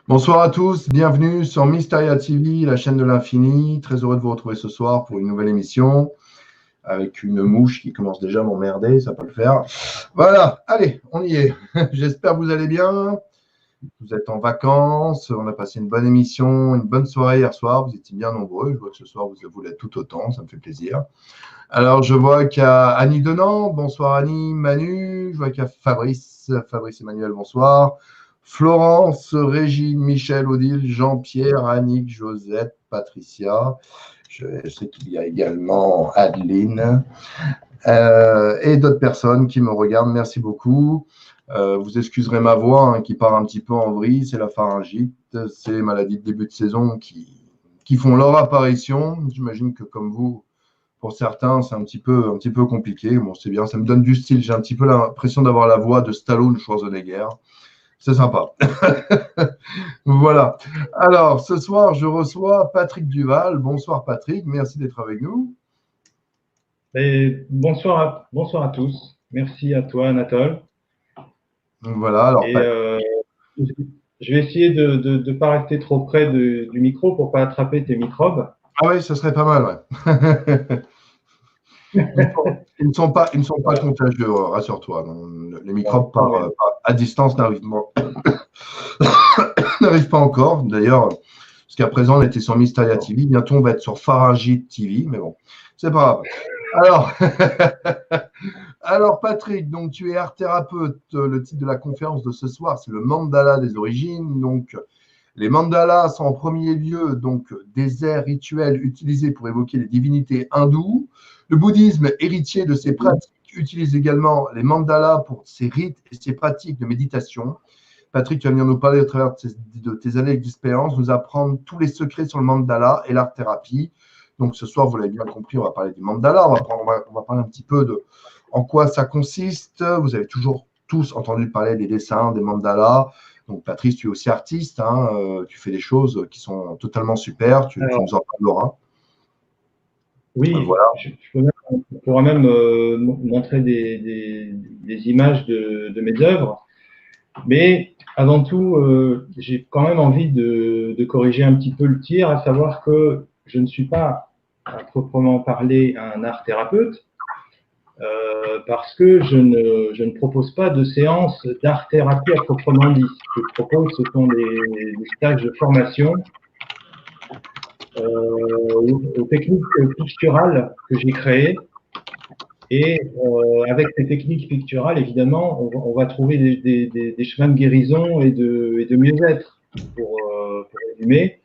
Bonsoir à tous, bienvenue sur Mysteria TV, la chaîne de l'infini. Très heureux de vous retrouver ce soir pour une nouvelle émission avec une mouche qui commence déjà à m'emmerder, ça peut le faire. Voilà, allez, on y est. J'espère que vous allez bien. Vous êtes en vacances, on a passé une bonne émission, une bonne soirée hier soir. Vous étiez bien nombreux. Je vois que ce soir vous l'êtes tout autant, ça me fait plaisir. Alors, je vois qu'il y a Annie Denant. Bonsoir Annie, Manu. Je vois qu'il y a Fabrice Emmanuel, bonsoir. Florence, Régine, Michel, Odile, Jean-Pierre, Annick, Josette, Patricia. Je sais qu'il y a également Adeline et d'autres personnes qui me regardent. Merci beaucoup. Vous excuserez ma voix qui part un petit peu en vrille. C'est la pharyngite. C'est les maladies de début de saison qui font leur apparition. J'imagine que comme vous, pour certains, c'est un petit peu compliqué. Bon, c'est bien, ça me donne du style. J'ai un petit peu l'impression d'avoir la voix de Stallone Schwarzenegger. C'est sympa. Voilà. Alors, ce soir, je reçois Patrick Duval. Bonsoir Patrick, merci d'être avec nous. Et bonsoir à tous. Merci à toi, Anatole. Voilà. Alors, je vais essayer de ne pas rester trop près du micro pour ne pas attraper tes microbes. ah oui, ce serait pas mal, ouais. Ils ne sont pas Voilà. contagieux, rassure-toi. Les microbes Ouais. à distance n'arrivent pas encore. D'ailleurs, jusqu'à présent, on était sur Mysteria TV. Bientôt, on va être sur Pharyngite TV, mais bon, c'est pas grave. Alors, Patrick, donc tu es art thérapeute. Le titre de la conférence de ce soir, c'est le mandala des origines. Donc, les mandalas sont en premier lieu donc des airs rituels utilisés pour évoquer les divinités hindoues. Le bouddhisme, héritier de ces pratiques, utilise également les mandalas pour ses rites et ses pratiques de méditation. Patrick, tu vas venir nous parler au travers de tes années d'expérience, nous apprendre tous les secrets sur le mandala et l'art thérapie. Donc ce soir, vous l'avez bien compris, on va parler du mandala, on va parler un petit peu de en quoi ça consiste. Vous avez toujours tous entendu parler des dessins, des mandalas. Donc Patrice, tu es aussi artiste, tu fais des choses qui sont totalement super, tu nous en parleras. Oui, Voilà. je pourrais même montrer des images de mes œuvres. Mais avant tout, j'ai quand même envie de corriger un petit peu le tir, à savoir que je ne suis pas, à proprement parler, un art thérapeute. Parce que je ne propose pas de séances d'art-thérapie à proprement dit. Ce que je propose, ce sont des stages de formation aux techniques picturales que j'ai créées. Et avec ces techniques picturales, évidemment, on va trouver des chemins de guérison et de mieux-être, pour résumer.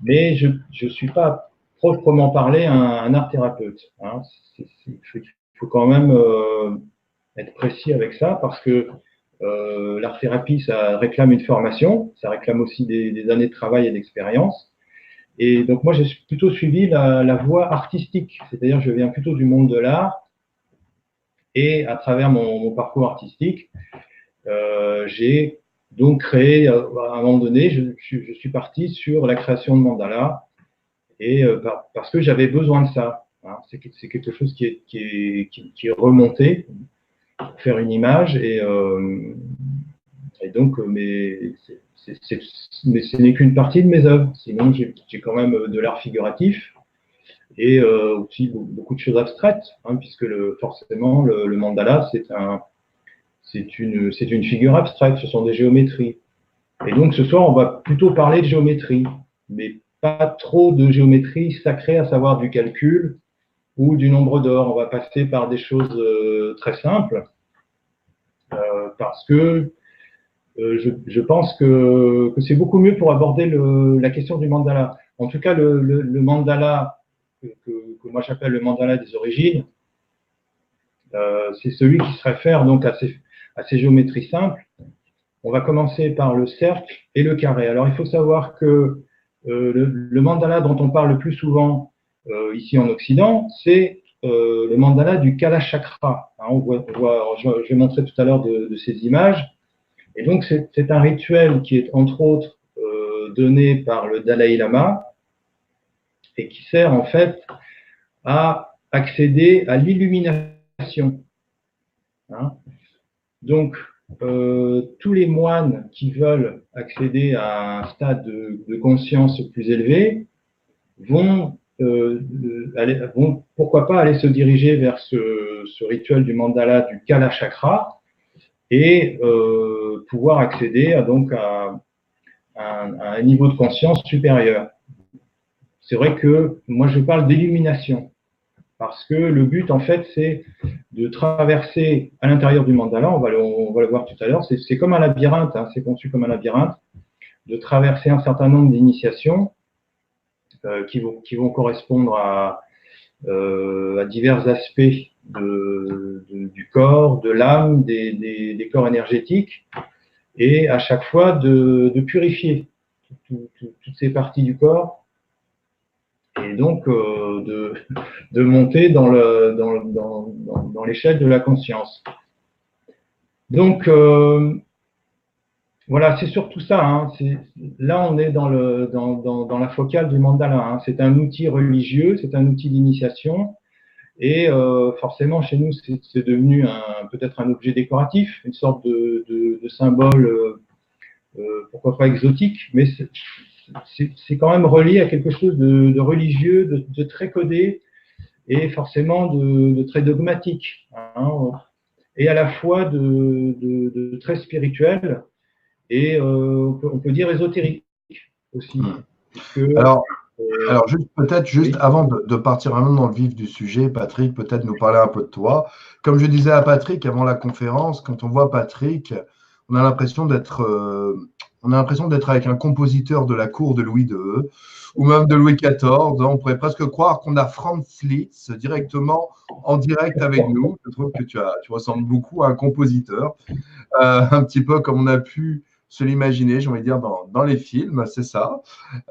Mais je ne suis pas proprement parlé un art thérapeute. Hein. Il faut quand même être précis avec ça, parce que l'art thérapie, ça réclame une formation, ça réclame aussi des années de travail et d'expérience. Et donc moi, j'ai plutôt suivi la voie artistique, c'est-à-dire je viens plutôt du monde de l'art, et à travers mon parcours artistique, j'ai donc créé, à un moment donné, je suis parti sur la création de mandalas, et parce que j'avais besoin de ça. Hein. C'est quelque chose qui est remonté pour faire une image, et donc, mais ce n'est qu'une partie de mes œuvres. Sinon, j'ai quand même de l'art figuratif et aussi beaucoup de choses abstraites, hein, puisque forcément, le mandala, c'est une figure abstraite, ce sont des géométries. Et donc, ce soir, on va plutôt parler de géométrie, mais pas trop de géométrie sacrée, à savoir du calcul ou du nombre d'or. On va passer par des choses très simples, parce que je pense que c'est beaucoup mieux pour aborder la question du mandala. En tout cas, le mandala que moi j'appelle le mandala des origines, c'est celui qui se réfère donc à ces géométries simples. On va commencer par le cercle et le carré. Alors, il faut savoir que le mandala dont on parle le plus souvent ici en Occident, c'est le mandala du Kalachakra. Hein, je vais montrer tout à l'heure de ces images. Et donc, c'est un rituel qui est, entre autres, donné par le Dalai Lama, et qui sert en fait à accéder à l'illumination. Hein. Donc, tous les moines qui veulent accéder à un stade de conscience plus élevé vont, pourquoi pas aller se diriger vers ce rituel du mandala du Kala Chakra et pouvoir accéder à un niveau de conscience supérieur. C'est vrai que moi je parle d'illumination parce que le but en fait c'est de traverser à l'intérieur du mandala, on va le voir tout à l'heure, c'est comme un labyrinthe, hein, c'est conçu comme un labyrinthe, de traverser un certain nombre d'initiations qui vont correspondre à divers aspects du corps, de l'âme, des corps énergétiques, et à chaque fois de purifier toutes ces parties du corps, et donc de monter dans l'échelle de la conscience. Donc, voilà, c'est surtout ça. Hein. Là, on est dans la focale du mandala. Hein. C'est un outil religieux, c'est un outil d'initiation. Et forcément, chez nous, c'est devenu peut-être un objet décoratif, une sorte de symbole, pourquoi pas exotique, mais c'est quand même relié à quelque chose de religieux, de très codé et forcément de très dogmatique. Hein, et à la fois de très spirituel et on peut dire ésotérique aussi. Alors peut-être oui. avant de partir vraiment dans le vif du sujet, Patrick, peut-être nous parler un peu de toi. Comme je disais à Patrick avant la conférence, quand on voit Patrick, on a l'impression d'être avec un compositeur de la cour de Louis II ou même de Louis XIV. On pourrait presque croire qu'on a Franz Liszt directement en direct avec nous. Je trouve que tu ressembles beaucoup à un compositeur, un petit peu comme on a pu se l'imaginer, j'ai envie de dire, dans les films, c'est ça.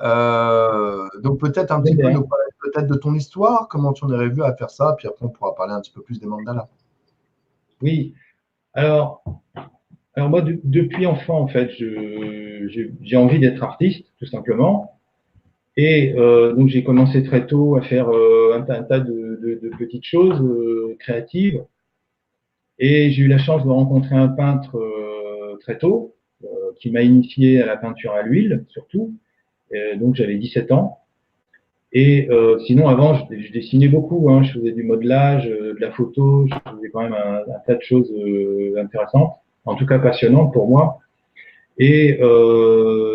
Donc peut-être un petit peu nous parler peut-être de ton histoire, comment tu en es arrivé à faire ça, puis après on pourra parler un petit peu plus des mandalas. Oui, alors moi depuis enfant en fait, j'ai envie d'être artiste tout simplement, et donc j'ai commencé très tôt à faire un tas de petites choses créatives, et j'ai eu la chance de rencontrer un peintre très tôt qui m'a initié à la peinture à l'huile surtout. Donc j'avais 17 ans. Et sinon, avant, je dessinais beaucoup. Hein. Je faisais du modelage, de la photo. Je faisais quand même un tas de choses intéressantes, en tout cas passionnantes pour moi. Et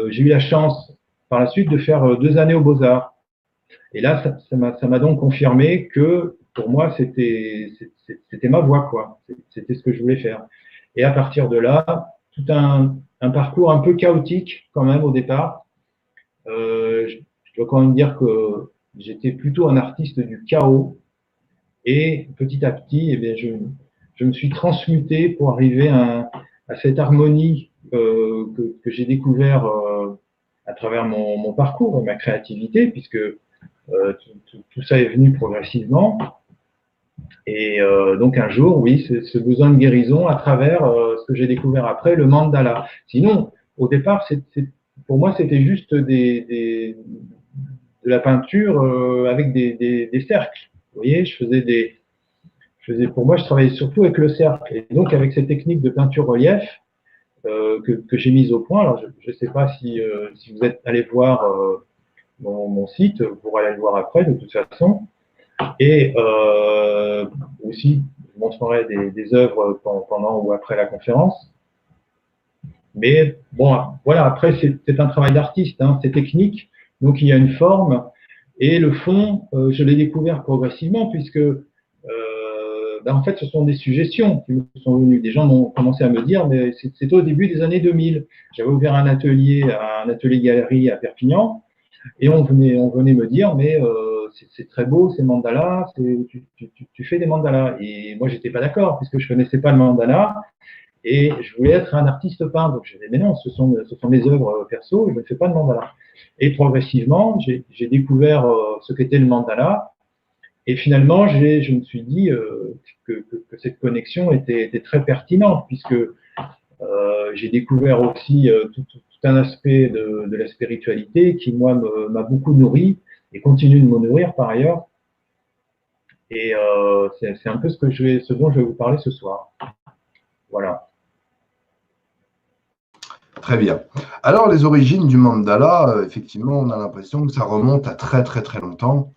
j'ai eu la chance, par la suite, de faire 2 années aux Beaux-Arts. Et là, ça m'a donc confirmé que pour moi, c'était ma voie, quoi. C'était ce que je voulais faire. Et à partir de là, tout un parcours un peu chaotique quand même au départ. Je dois quand même dire que j'étais plutôt un artiste du chaos, et petit à petit, eh bien, je me suis transmuté pour arriver à cette harmonie que j'ai découvert à travers mon parcours et ma créativité, puisque tout ça est venu progressivement. Et donc un jour, oui, ce besoin de guérison à travers ce que j'ai découvert après, le mandala. Sinon, au départ, pour moi, c'était juste de la peinture avec des cercles. Vous voyez, pour moi, je travaillais surtout avec le cercle. Et donc, avec ces techniques de peinture relief que j'ai mises au point. Alors, je ne sais pas si vous êtes allé voir mon site, vous pourrez aller le voir après, de toute façon. Et aussi, je montrerai des œuvres pendant ou après la conférence. Mais bon, voilà, après, c'est un travail d'artiste, hein, c'est technique. Donc, il y a une forme. Et le fond, je l'ai découvert progressivement, puisque en fait, ce sont des suggestions qui me sont venues. Des gens m'ont commencé à me dire, mais c'était au début des années 2000. J'avais ouvert un atelier galerie à Perpignan, et on venait me dire, mais c'est très beau ces mandalas, tu fais des mandalas. Et moi, j'étais pas d'accord, puisque je connaissais pas le mandala, et je voulais être un artiste peintre. Donc je disais, mais non, ce sont mes œuvres perso, je ne fais pas de mandala. Et progressivement, j'ai découvert ce qu'était le mandala. Et finalement, je me suis dit que cette connexion était très pertinente, puisque j'ai découvert aussi tout un aspect de la spiritualité qui, moi, m'a beaucoup nourri et continue de me nourrir par ailleurs. Et c'est un peu ce dont je vais vous parler ce soir. Voilà. Très bien. Alors, les origines du mandala, effectivement, on a l'impression que ça remonte à très, très, très longtemps.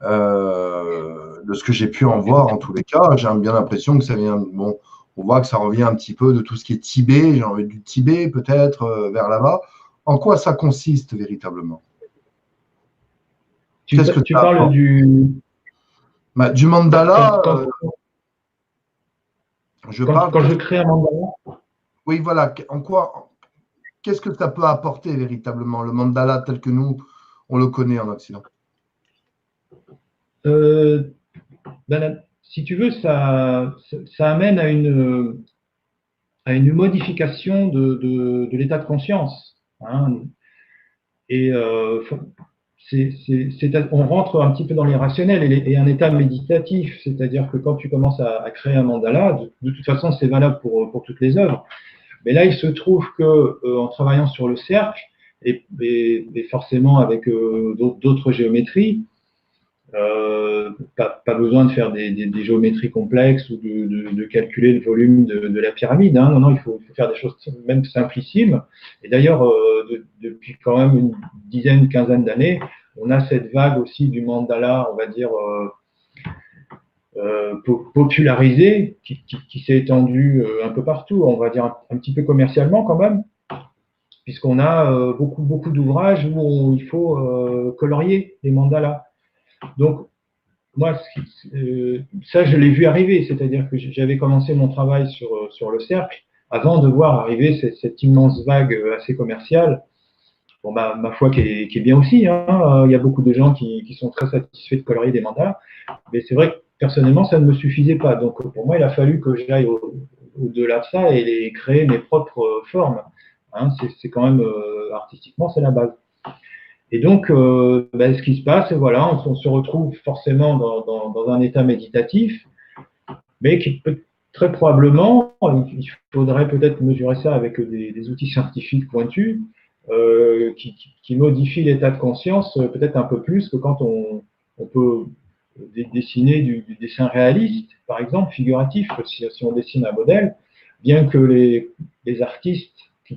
De ce que j'ai pu en voir, en tous les cas, j'ai bien l'impression que ça vient. Bon, on voit que ça revient un petit peu de tout ce qui est Tibet, j'ai envie du Tibet, peut-être, vers là-bas. En quoi ça consiste véritablement? Qu'est-ce que Tu ça parles apporte? Du mandala, je parle. quand je crée un mandala. Oui, voilà. Qu'est-ce que ça peut apporter véritablement, le mandala tel que nous, on le connaît en Occident? Euh, Si tu veux, ça amène à une modification de l'état de conscience. Hein. Et on rentre un petit peu dans l'irrationnel et un état méditatif, c'est-à-dire que quand tu commences à créer un mandala, de toute façon c'est valable pour toutes les œuvres, mais là il se trouve que en travaillant sur le cercle et forcément avec d'autres géométries, pas besoin de faire des géométries complexes ou de calculer le volume de la pyramide. Hein. Non, non, il faut faire des choses même simplissimes. Et d'ailleurs, depuis quand même une dizaine, une quinzaine d'années, on a cette vague aussi du mandala, on va dire, popularisé, qui s'est étendue un peu partout, on va dire un petit peu commercialement quand même, puisqu'on a beaucoup d'ouvrages où il faut colorier les mandalas. Donc, moi, ça, je l'ai vu arriver, c'est-à-dire que j'avais commencé mon travail sur le cercle avant de voir arriver cette immense vague assez commerciale. Bon, ma foi qui est bien aussi, hein. Il y a beaucoup de gens qui sont très satisfaits de colorier des mandats, mais c'est vrai que personnellement, ça ne me suffisait pas. Donc, pour moi, il a fallu que j'aille au-delà de ça et créer mes propres formes. Hein. C'est quand même, artistiquement, c'est la base. Et donc, ce qui se passe, voilà, on se retrouve forcément dans un état méditatif, mais qui peut très probablement, il faudrait peut-être mesurer ça avec des outils scientifiques pointus, qui modifient l'état de conscience peut-être un peu plus que quand on peut dessiner du dessin réaliste, par exemple, figuratif, si on dessine un modèle, bien que les artistes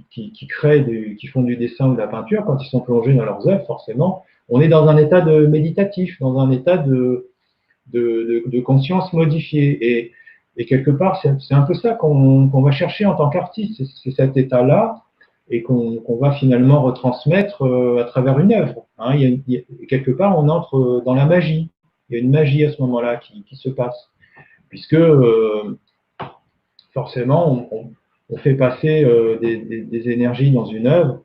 qui créent, qui font du dessin ou de la peinture, quand ils sont plongés dans leurs œuvres, forcément, on est dans un état de méditatif, dans un état de conscience modifiée. Et quelque part, c'est un peu ça qu'on va chercher en tant qu'artiste, c'est cet état-là, et qu'on va finalement retransmettre à travers une œuvre. Hein. Quelque part, on entre dans la magie. Il y a une magie à ce moment-là qui se passe, puisque forcément, on fait passer des énergies dans une œuvre.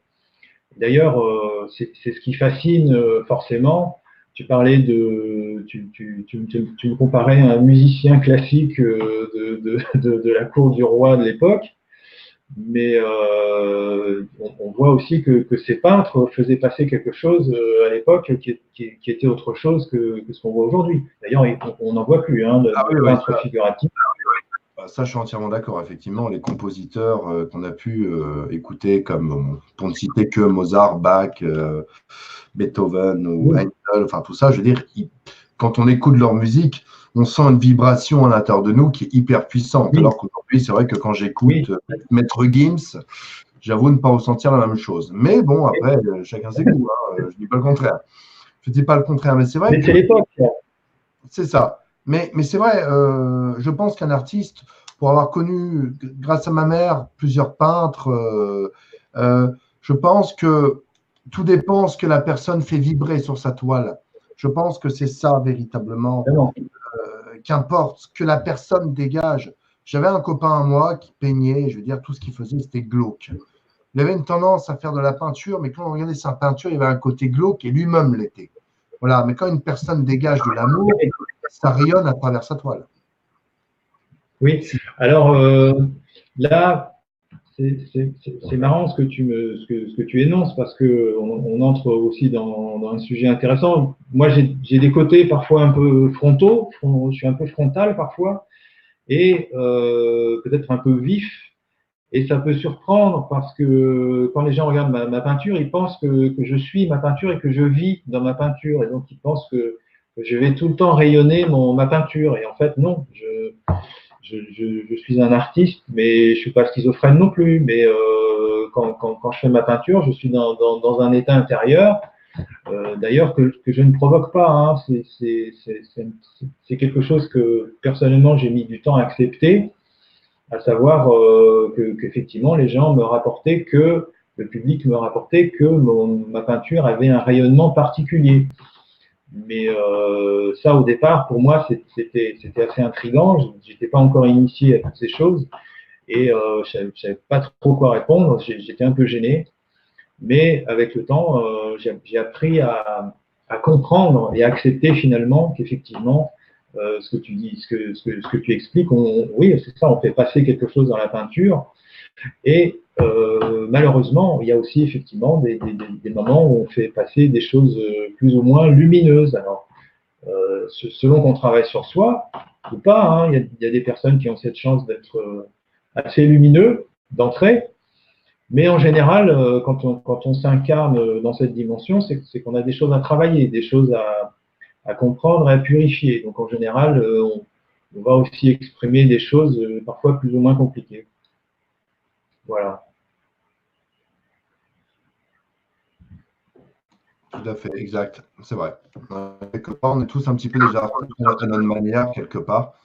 D'ailleurs, c'est ce qui fascine forcément. Tu parlais tu me comparais à un musicien classique de la cour du roi de l'époque, mais on voit aussi que ces peintres faisaient passer quelque chose à l'époque qui était autre chose que ce qu'on voit aujourd'hui. D'ailleurs, on n'en voit plus hein, de peintres figuratifs. Ça, je suis entièrement d'accord. Effectivement, les compositeurs qu'on a pu écouter, comme pour ne citer que Mozart, Bach, Beethoven ou Handel, enfin tout ça, je veux dire, quand on écoute leur musique, on sent une vibration à l'intérieur de nous qui est hyper puissante. Oui. Alors qu'aujourd'hui, c'est vrai que quand j'écoute Maître Gims, j'avoue ne pas ressentir la même chose. Mais bon, après, chacun ses goûts. Hein, je ne dis pas le contraire. Je ne dis pas le contraire, mais c'est vrai. Mais c'est l'époque. C'est ça. Mais c'est vrai, je pense qu'un artiste, pour avoir connu, grâce à ma mère, plusieurs peintres, je pense que tout dépend ce que la personne fait vibrer sur sa toile. Je pense que c'est ça véritablement. Qu'importe ce que la personne dégage. J'avais un copain à moi qui peignait, je veux dire, tout ce qu'il faisait, c'était glauque. Il avait une tendance à faire de la peinture, mais quand on regardait sa peinture, il y avait un côté glauque et lui-même l'était. Voilà, mais quand une personne dégage de l'amour, ça rayonne à travers sa toile. Oui, alors là, c'est marrant ce que tu énonces parce qu'on entre aussi dans un sujet intéressant. Moi, j'ai des côtés parfois un peu frontaux, je suis un peu frontal parfois, et peut-être un peu vif. Et ça peut surprendre parce que quand les gens regardent ma peinture, ils pensent que je suis ma peinture et que je vis dans ma peinture. Et donc, ils pensent que je vais tout le temps rayonner ma peinture. Et en fait, non. je suis un artiste, mais je suis pas schizophrène non plus. Mais quand je fais ma peinture, je suis dans un état intérieur, d'ailleurs que je ne provoque pas. Hein. C'est quelque chose que personnellement j'ai mis du temps à accepter, à savoir qu'effectivement les gens me rapportaient que le public me rapportait que ma peinture avait un rayonnement particulier. Mais ça, au départ, pour moi, c'était assez intriguant. J'étais pas encore initié à toutes ces choses et je savais pas trop quoi répondre. J'étais un peu gêné. Mais avec le temps, j'ai appris à comprendre et à accepter finalement qu'effectivement, ce que tu dis, ce que tu expliques, oui, c'est ça, on fait passer quelque chose dans la peinture. Et malheureusement, il y a aussi effectivement des moments où on fait passer des choses plus ou moins lumineuses. Alors, selon qu'on travaille sur soi ou pas, hein, il y a des personnes qui ont cette chance d'être assez lumineux d'entrée. Mais en général, quand on s'incarne dans cette dimension, c'est qu'on a des choses à travailler, des choses à comprendre, à purifier. Donc en général, on va aussi exprimer des choses parfois plus ou moins compliquées. Voilà. Tout à fait, exact. C'est vrai. Quelque part, on est tous un petit peu déjà artistes à notre manière, quelque part,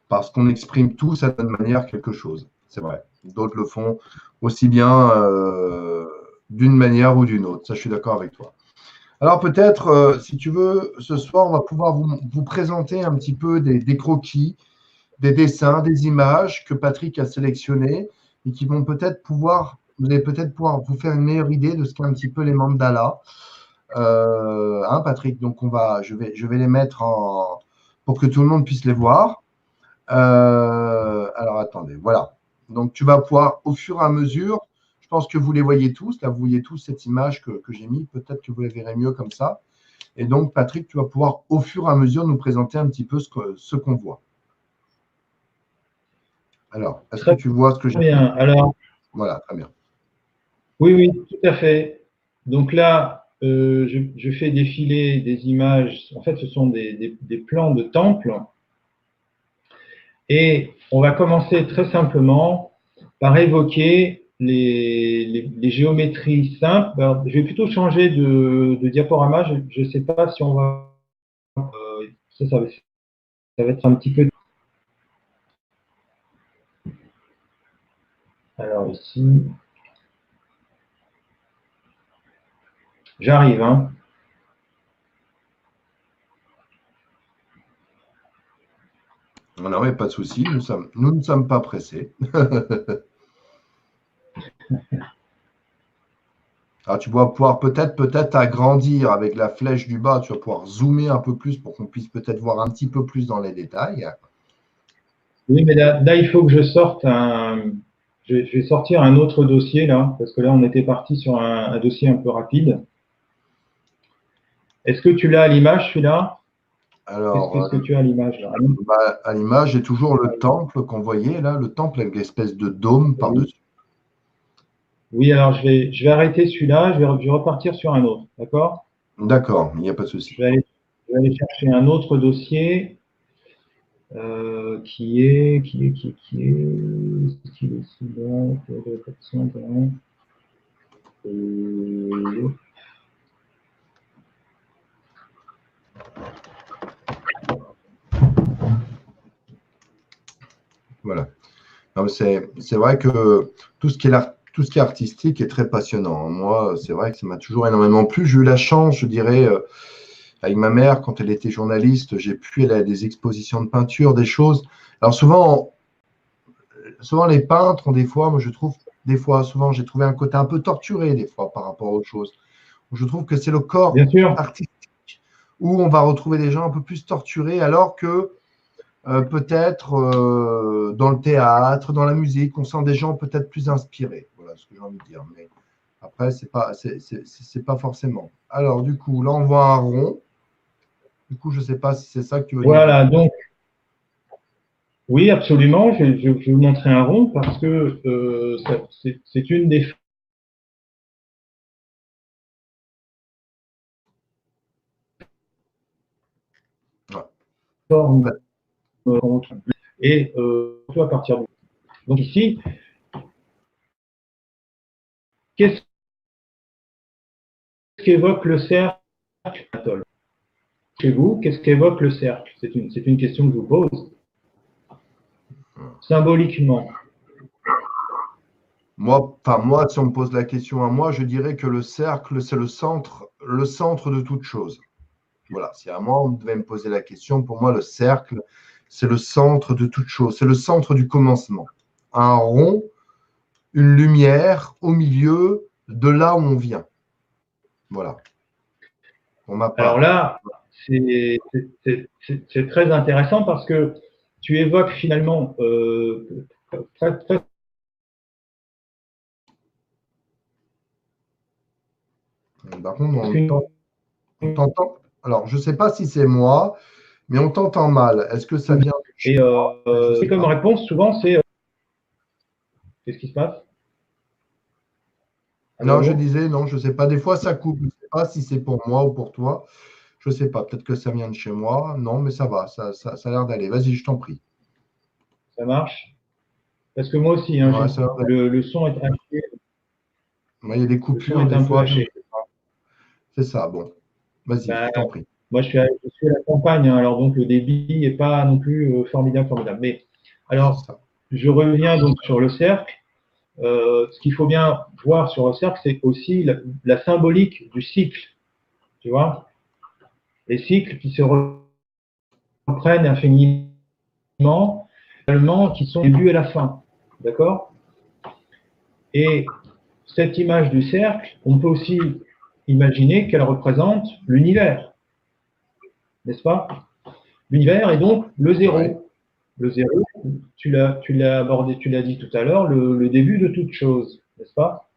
parce qu'on exprime tous à notre manière quelque chose. C'est vrai. D'autres le font aussi bien d'une manière ou d'une autre. Ça, je suis d'accord avec toi. Alors peut-être, si tu veux, ce soir, on va pouvoir vous présenter un petit peu des croquis, des dessins, des images que Patrick a sélectionnés et qui vont peut-être pouvoir, vous allez peut-être pouvoir vous faire une meilleure idée de ce qu'est un petit peu les mandalas. Hein, Patrick, donc je vais les mettre pour que tout le monde puisse les voir. Alors attendez, voilà. Donc tu vas pouvoir au fur et à mesure, je pense que vous les voyez tous, là vous voyez tous cette image que j'ai mise, peut-être que vous la verrez mieux comme ça. Et donc Patrick, tu vas pouvoir au fur et à mesure nous présenter un petit peu ce qu'on voit. Alors, est-ce que tu vois ce que j'ai fait? Alors, voilà, très bien. oui, oui, tout à fait. Donc là, je fais défiler des images. En fait, ce sont des plans de temples. Et on va commencer très simplement par évoquer les géométries simples. Alors, je vais plutôt changer de diaporama. Je ne sais pas si on va. Ça va être un petit peu. Alors ici, j'arrive. Hein. Non, mais pas de souci, nous ne sommes pas pressés. Alors, tu vas pouvoir peut-être agrandir avec la flèche du bas, tu vas pouvoir zoomer un peu plus pour qu'on puisse peut-être voir un petit peu plus dans les détails. Oui, mais là, il faut que je sorte je vais sortir un autre dossier là, parce que là, on était parti sur un dossier un peu rapide. Est-ce que tu l'as à l'image, celui-là? Alors, Qu'est-ce que tu as à l'image là? à l'image, j'ai toujours le temple qu'on voyait là, le temple avec l'espèce de dôme Oui. par-dessus. Oui, alors je vais arrêter celui-là, je vais repartir sur un autre, d'accord? D'accord, il n'y a pas de souci. Je vais aller chercher un autre dossier qui est celui-là, Voilà. C'est vrai que tout ce qui est artistique est très passionnant. Moi, c'est vrai que ça m'a toujours énormément plu. J'ai eu la chance, je dirais, avec ma mère, quand elle était journaliste, j'ai pu aller à des expositions de peinture, des choses. Alors souvent les peintres ont des fois, moi je trouve, des fois, souvent j'ai trouvé un côté un peu torturé des fois par rapport à autre chose. Je trouve que c'est le corps bien sûr. artistique où on va retrouver des gens un peu plus torturés, alors que peut-être dans le théâtre, dans la musique, on sent des gens peut-être plus inspirés. Voilà ce que j'ai envie de dire. Mais après, c'est pas forcément. Alors, du coup, là, on voit un rond. Du coup, je ne sais pas si c'est ça que tu veux dire. Voilà, donc oui, absolument. Je vais vous montrer un rond parce que c'est une des Ouais. formes. et surtout à partir de. Donc ici, qu'est-ce qu'évoque le cercle chez vous? Qu'est-ce qu'évoque le cercle? C'est une question que je vous pose. Symboliquement. Moi, si on me pose la question à moi, je dirais que le cercle, c'est le centre de toute chose. Voilà, si à moi, on devait me poser la question, pour moi, le cercle, c'est le centre de toute chose, c'est le centre du commencement. Un rond, une lumière au milieu de là où on vient. Voilà. Pour ma part. Alors là, c'est très intéressant parce que tu évoques finalement très. Par contre, on t'entend. Alors, je ne sais pas si c'est moi, mais on t'entend mal. Est-ce que ça vient de chez Et moi? comme réponse, souvent, c'est qu'est-ce qui se passe? Non, je disais, non, je ne sais pas. Des fois, ça coupe. Je ne sais pas si c'est pour moi ou pour toi. Je ne sais pas. Peut-être que ça vient de chez moi. Non, mais ça va. Ça a l'air d'aller. Vas-y, je t'en prie. Ça marche? Parce que moi aussi, hein, Ouais, ça a l'air d'aller. le son est haché. Ouais, il y a des Le son coupures est des un peu fois. haché. C'est ça. Bon. Vas-y, je Ben, t'en prie. moi, je suis à la campagne, hein, alors donc le débit n'est pas non plus formidable. Mais C'est alors, ça. je reviens donc sur le cercle. Ce qu'il faut bien voir sur le cercle, c'est aussi la symbolique du cycle. Tu vois, les cycles qui se reprennent infiniment, qui sont le début et la fin. D'accord? Et cette image du cercle, on peut aussi imaginer qu'elle représente l'univers, n'est-ce pas? L'univers est donc le zéro. Ouais. Le zéro, tu l'as abordé, tu l'as dit tout à l'heure, le début de toute chose, n'est-ce pas?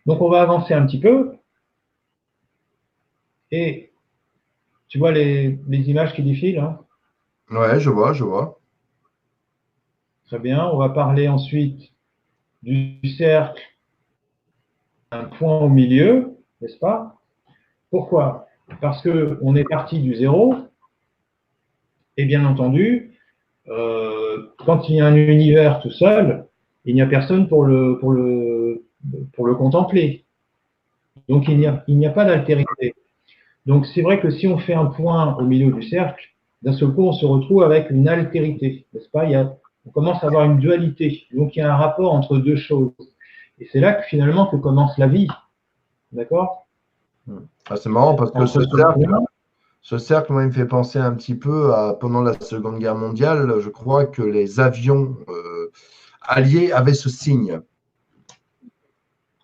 Donc on va avancer un petit peu et tu vois les images qui défilent, hein? Ouais, je vois, je vois. Très bien. On va parler ensuite du cercle, un point au milieu, n'est-ce pas? Pourquoi? Parce qu'on est parti du zéro et bien entendu, quand il y a un univers tout seul, il n'y a personne pour le contempler. Donc il n'y a pas d'altérité. Donc c'est vrai que si on fait un point au milieu du cercle, d'un seul coup on se retrouve avec une altérité, n'est-ce pas? On commence à avoir une dualité. Donc il y a un rapport entre deux choses. Et c'est là que finalement que commence la vie. D'accord? Ah, c'est marrant parce que Entre ce cercle, moi, il me fait penser un petit peu à pendant la Seconde Guerre mondiale. Je crois que les avions alliés avaient ce signe.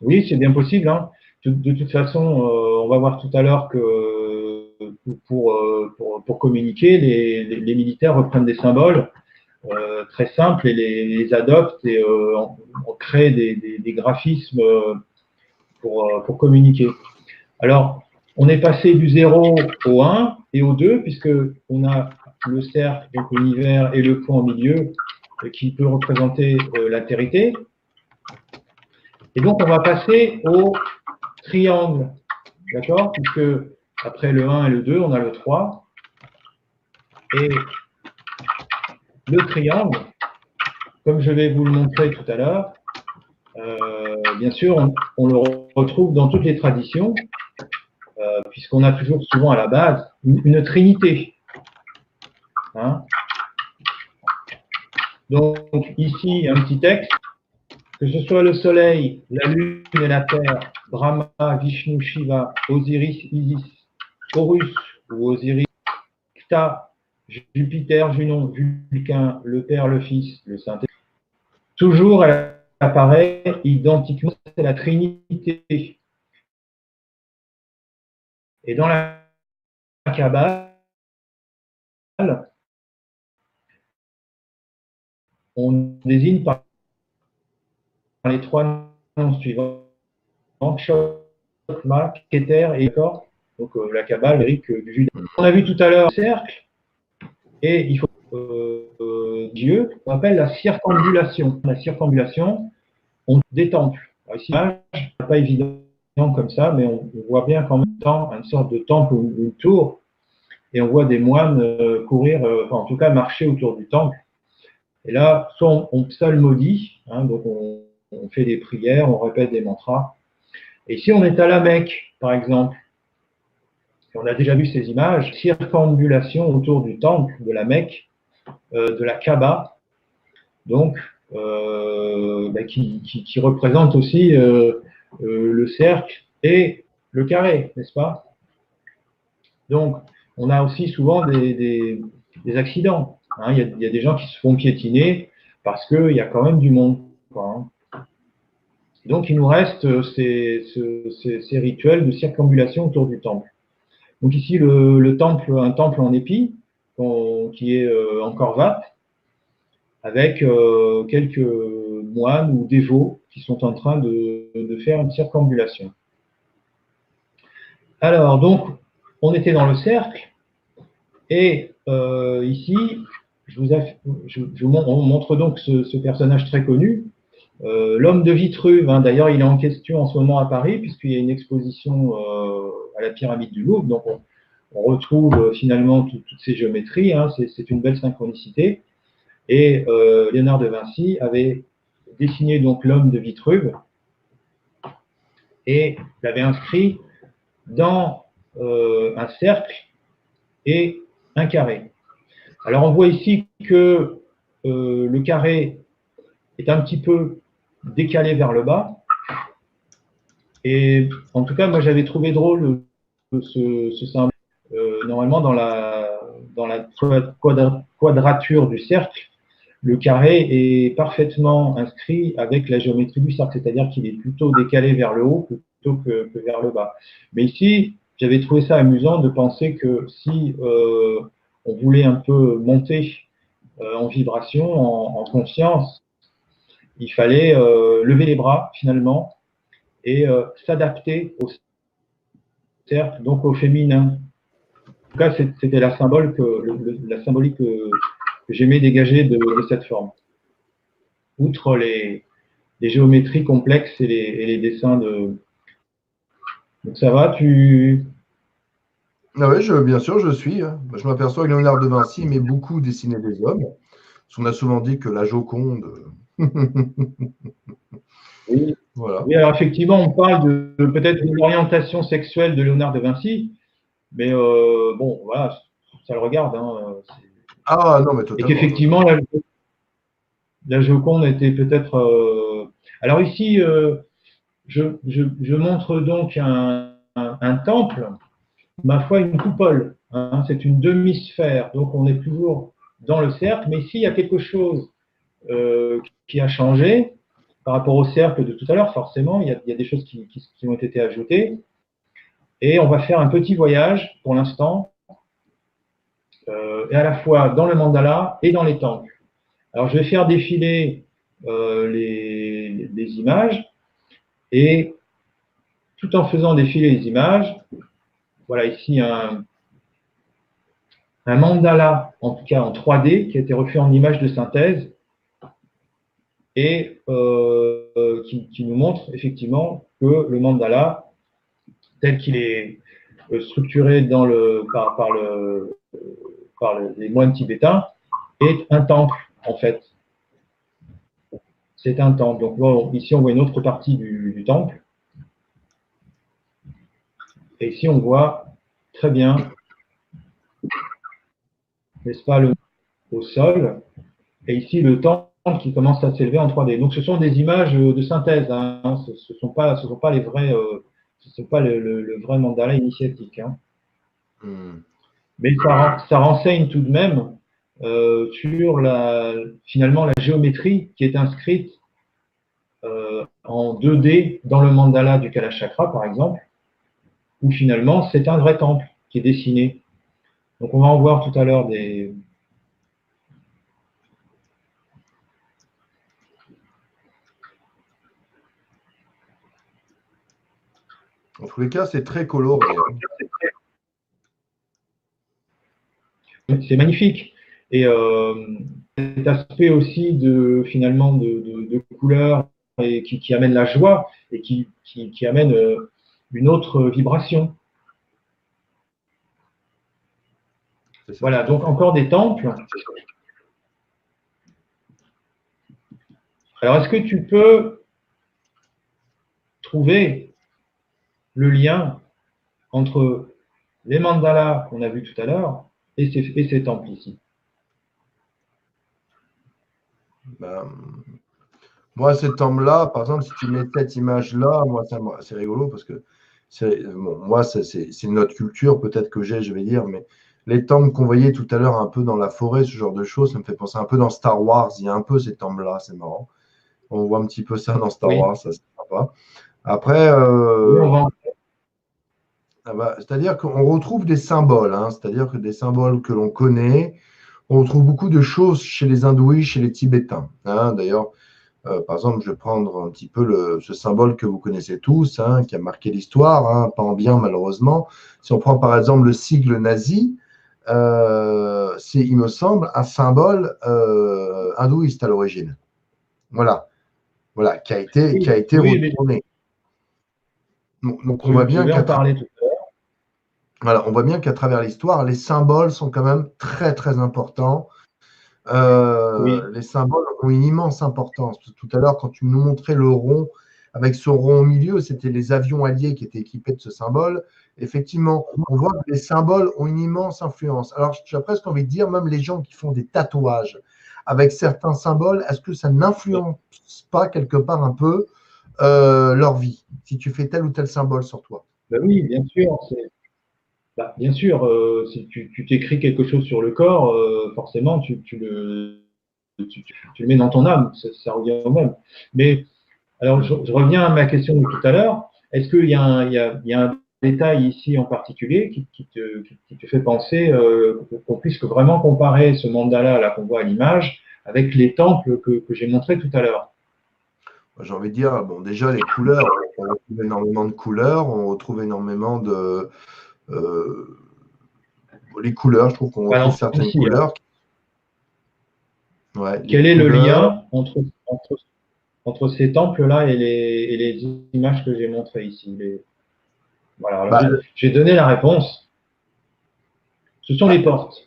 Oui, c'est bien possible, hein. De toute façon, on va voir tout à l'heure que pour communiquer, les militaires reprennent des symboles très simples et les adoptent et on crée des graphismes pour communiquer. Alors, on est passé du 0 au 1 et au 2, puisque on a le cercle, donc l'univers, et le point au milieu, qui peut représenter l'altérité. Et donc, on va passer au triangle, d'accord? Puisque après le 1 et le 2, on a le 3. Et le triangle, comme je vais vous le montrer tout à l'heure, bien sûr, on le retrouve dans toutes les traditions, puisqu'on a toujours souvent à la base une trinité. Hein? Donc ici, un petit texte, que ce soit le soleil, la lune et la terre, Brahma, Vishnu, Shiva, Osiris, Isis, Horus ou Osiris, Ptah, Jupiter, Junon, Vulcain, le Père, le Fils, le Saint-Esprit. Toujours, elle apparaît identiquement, c'est la Trinité. Et dans la Kabbale, on désigne par les trois noms suivants, Chokma, Keter et Kor. Donc la Kabbale, Eric du Judaïsme. On a vu tout à l'heure le cercle, et il faut Dieu, on appelle la circambulation. La circambulation, on des temples. Alors, ici, c'est pas évident comme ça, mais on voit bien qu'en même temps, une sorte de temple ou une tour et on voit des moines courir, enfin, en tout cas marcher autour du temple. Et là, soit on psalmodie, hein, donc on fait des prières, on répète des mantras. Et si on est à la Mecque, par exemple, et on a déjà vu ces images, circambulation autour du temple de la Mecque, de la Kaaba, donc qui représente aussi le cercle et le carré, n'est-ce pas? Donc, on a aussi souvent des accidents. Hein. Il y a des gens qui se font piétiner parce qu'il y a quand même du monde. Quoi, hein. Donc, il nous reste ces rituels de circambulation autour du temple. Donc ici, le temple, un temple en épi, qui est en Corvate, avec quelques moines ou dévots qui sont en train de faire une circambulation. Alors, donc, on était dans le cercle, et ici, on montre donc ce personnage très connu, l'homme de Vitruve. Hein. D'ailleurs, il est en question en ce moment à Paris, puisqu'il y a une exposition à la pyramide du Louvre, donc on retrouve finalement toutes ces géométries, hein. C'est une belle synchronicité. Et Léonard de Vinci avait dessiné donc l'homme de Vitruve et l'avait inscrit dans un cercle et un carré. Alors on voit ici que le carré est un petit peu décalé vers le bas. Et en tout cas, moi j'avais trouvé drôle ce symbole. Normalement, dans la quadrature du cercle, le carré est parfaitement inscrit avec la géométrie du cercle, c'est-à-dire qu'il est plutôt décalé vers le haut plutôt que vers le bas. Mais ici, j'avais trouvé ça amusant de penser que si on voulait un peu monter en vibration, en conscience, il fallait lever les bras finalement et s'adapter au cercle, donc au féminin. En tout cas, c'était la symbolique que j'aimais dégager de cette forme. Outre les géométries complexes et les dessins de. Donc ça va, tu. Ah oui, bien sûr, je suis. Hein. Je m'aperçois que Léonard de Vinci aimait beaucoup dessiner des hommes. Parce qu'on a souvent dit que la Joconde. Oui. Voilà. Oui, alors effectivement, on parle peut-être de l'orientation sexuelle de Léonard de Vinci, mais bon, voilà, ça le regarde. Hein, Ah non, mais et totalement. qu'effectivement, la Joconde était peut-être. Alors ici, je montre donc un temple, ma foi, une coupole. Hein, c'est une demi-sphère, donc on est toujours dans le cercle, mais ici, il y a quelque chose qui a changé par rapport au cercle de tout à l'heure, forcément, il y a des choses qui ont été ajoutées. Et on va faire un petit voyage pour l'instant, et à la fois dans le mandala et dans les temples. Alors, je vais faire défiler les images, et tout en faisant défiler les images, voilà ici un mandala, en tout cas en 3D, qui a été refait en image de synthèse, et qui nous montre effectivement que le mandala, tel qu'il est structuré par les moines tibétains, est un temple, en fait. C'est un temple. Donc bon, ici, on voit une autre partie du temple. Et ici, on voit très bien, n'est-ce pas, au sol. Et ici, le temple qui commence à s'élever en 3D. Donc, ce sont des images de synthèse. Hein. Ce ne sont pas les vrais, ce sont pas le vrai mandala initiatique. Hein. Mais ça renseigne tout de même sur finalement la géométrie qui est inscrite en 2D dans le mandala du Kalachakra, par exemple, où finalement c'est un vrai temple qui est dessiné. Donc on va en voir tout à l'heure des. En tous les cas, c'est très coloré. C'est magnifique. Et cet aspect aussi finalement de couleurs et qui amène la joie et qui amène une autre vibration. C'est ça, Voilà, tout à donc fait. encore des temples. Alors, est-ce que tu peux trouver le lien entre les mandalas qu'on a vus tout à l'heure et ces temples ici? Ben, moi, ces temples-là, par exemple, si tu mets cette image-là, moi, c'est rigolo parce que bon, moi, c'est une autre culture peut-être que j'ai, je vais dire, mais les temples qu'on voyait tout à l'heure un peu dans la forêt, ce genre de choses, ça me fait penser un peu dans Star Wars. Il y a un peu ces temples-là, c'est marrant. On voit un petit peu ça dans Star Oui, Wars, ça c'est sympa. Après, oui, on va. c'est-à-dire qu'on retrouve des symboles, hein, c'est-à-dire que des symboles que l'on connaît, on retrouve beaucoup de choses chez les hindouis, chez les Tibétains, hein. D'ailleurs, par exemple, je vais prendre un petit peu ce symbole que vous connaissez tous, hein, qui a marqué l'histoire, hein, pas en bien malheureusement. Si on prend par exemple le sigle nazi, c'est, il me semble, un symbole hindouiste à l'origine. Voilà, voilà, qui a Oui, été oui, mais retourné. Donc on voit je bien vais en parler tout à l'heure. voilà, on voit bien qu'à travers l'histoire, les symboles sont quand même très très importants. Oui, Les symboles ont une immense importance. Tout à l'heure, quand tu nous montrais le rond, avec ce rond au milieu, c'était les avions alliés qui étaient équipés de ce symbole. Effectivement, on voit que les symboles ont une immense influence. Alors, j'ai presque envie de dire, même les gens qui font des tatouages avec certains symboles, est-ce que ça n'influence pas quelque part un peu leur vie, si tu fais tel ou tel symbole sur toi? ben oui, bien sûr. Bien sûr, si tu t'écris quelque chose sur le corps, forcément, tu le mets dans ton âme, ça revient au même. Mais alors, je reviens à ma question de tout à l'heure. Est-ce qu'il y a un détail ici en particulier qui te fait penser qu'on puisse vraiment comparer ce mandala là qu'on voit à l'image avec les temples que j'ai montrés tout à l'heure? J'ai envie de dire, bon, déjà les couleurs, on retrouve énormément de couleurs, on retrouve énormément de. euh, les couleurs, je trouve qu'on retrouve Alors, certaines aussi, couleurs. Ouais, les quel est le couleurs. lien entre ces temples-là et les images que j'ai montrées ici? Voilà, alors Bah, j'ai donné la réponse. Ce sont les ah, portes.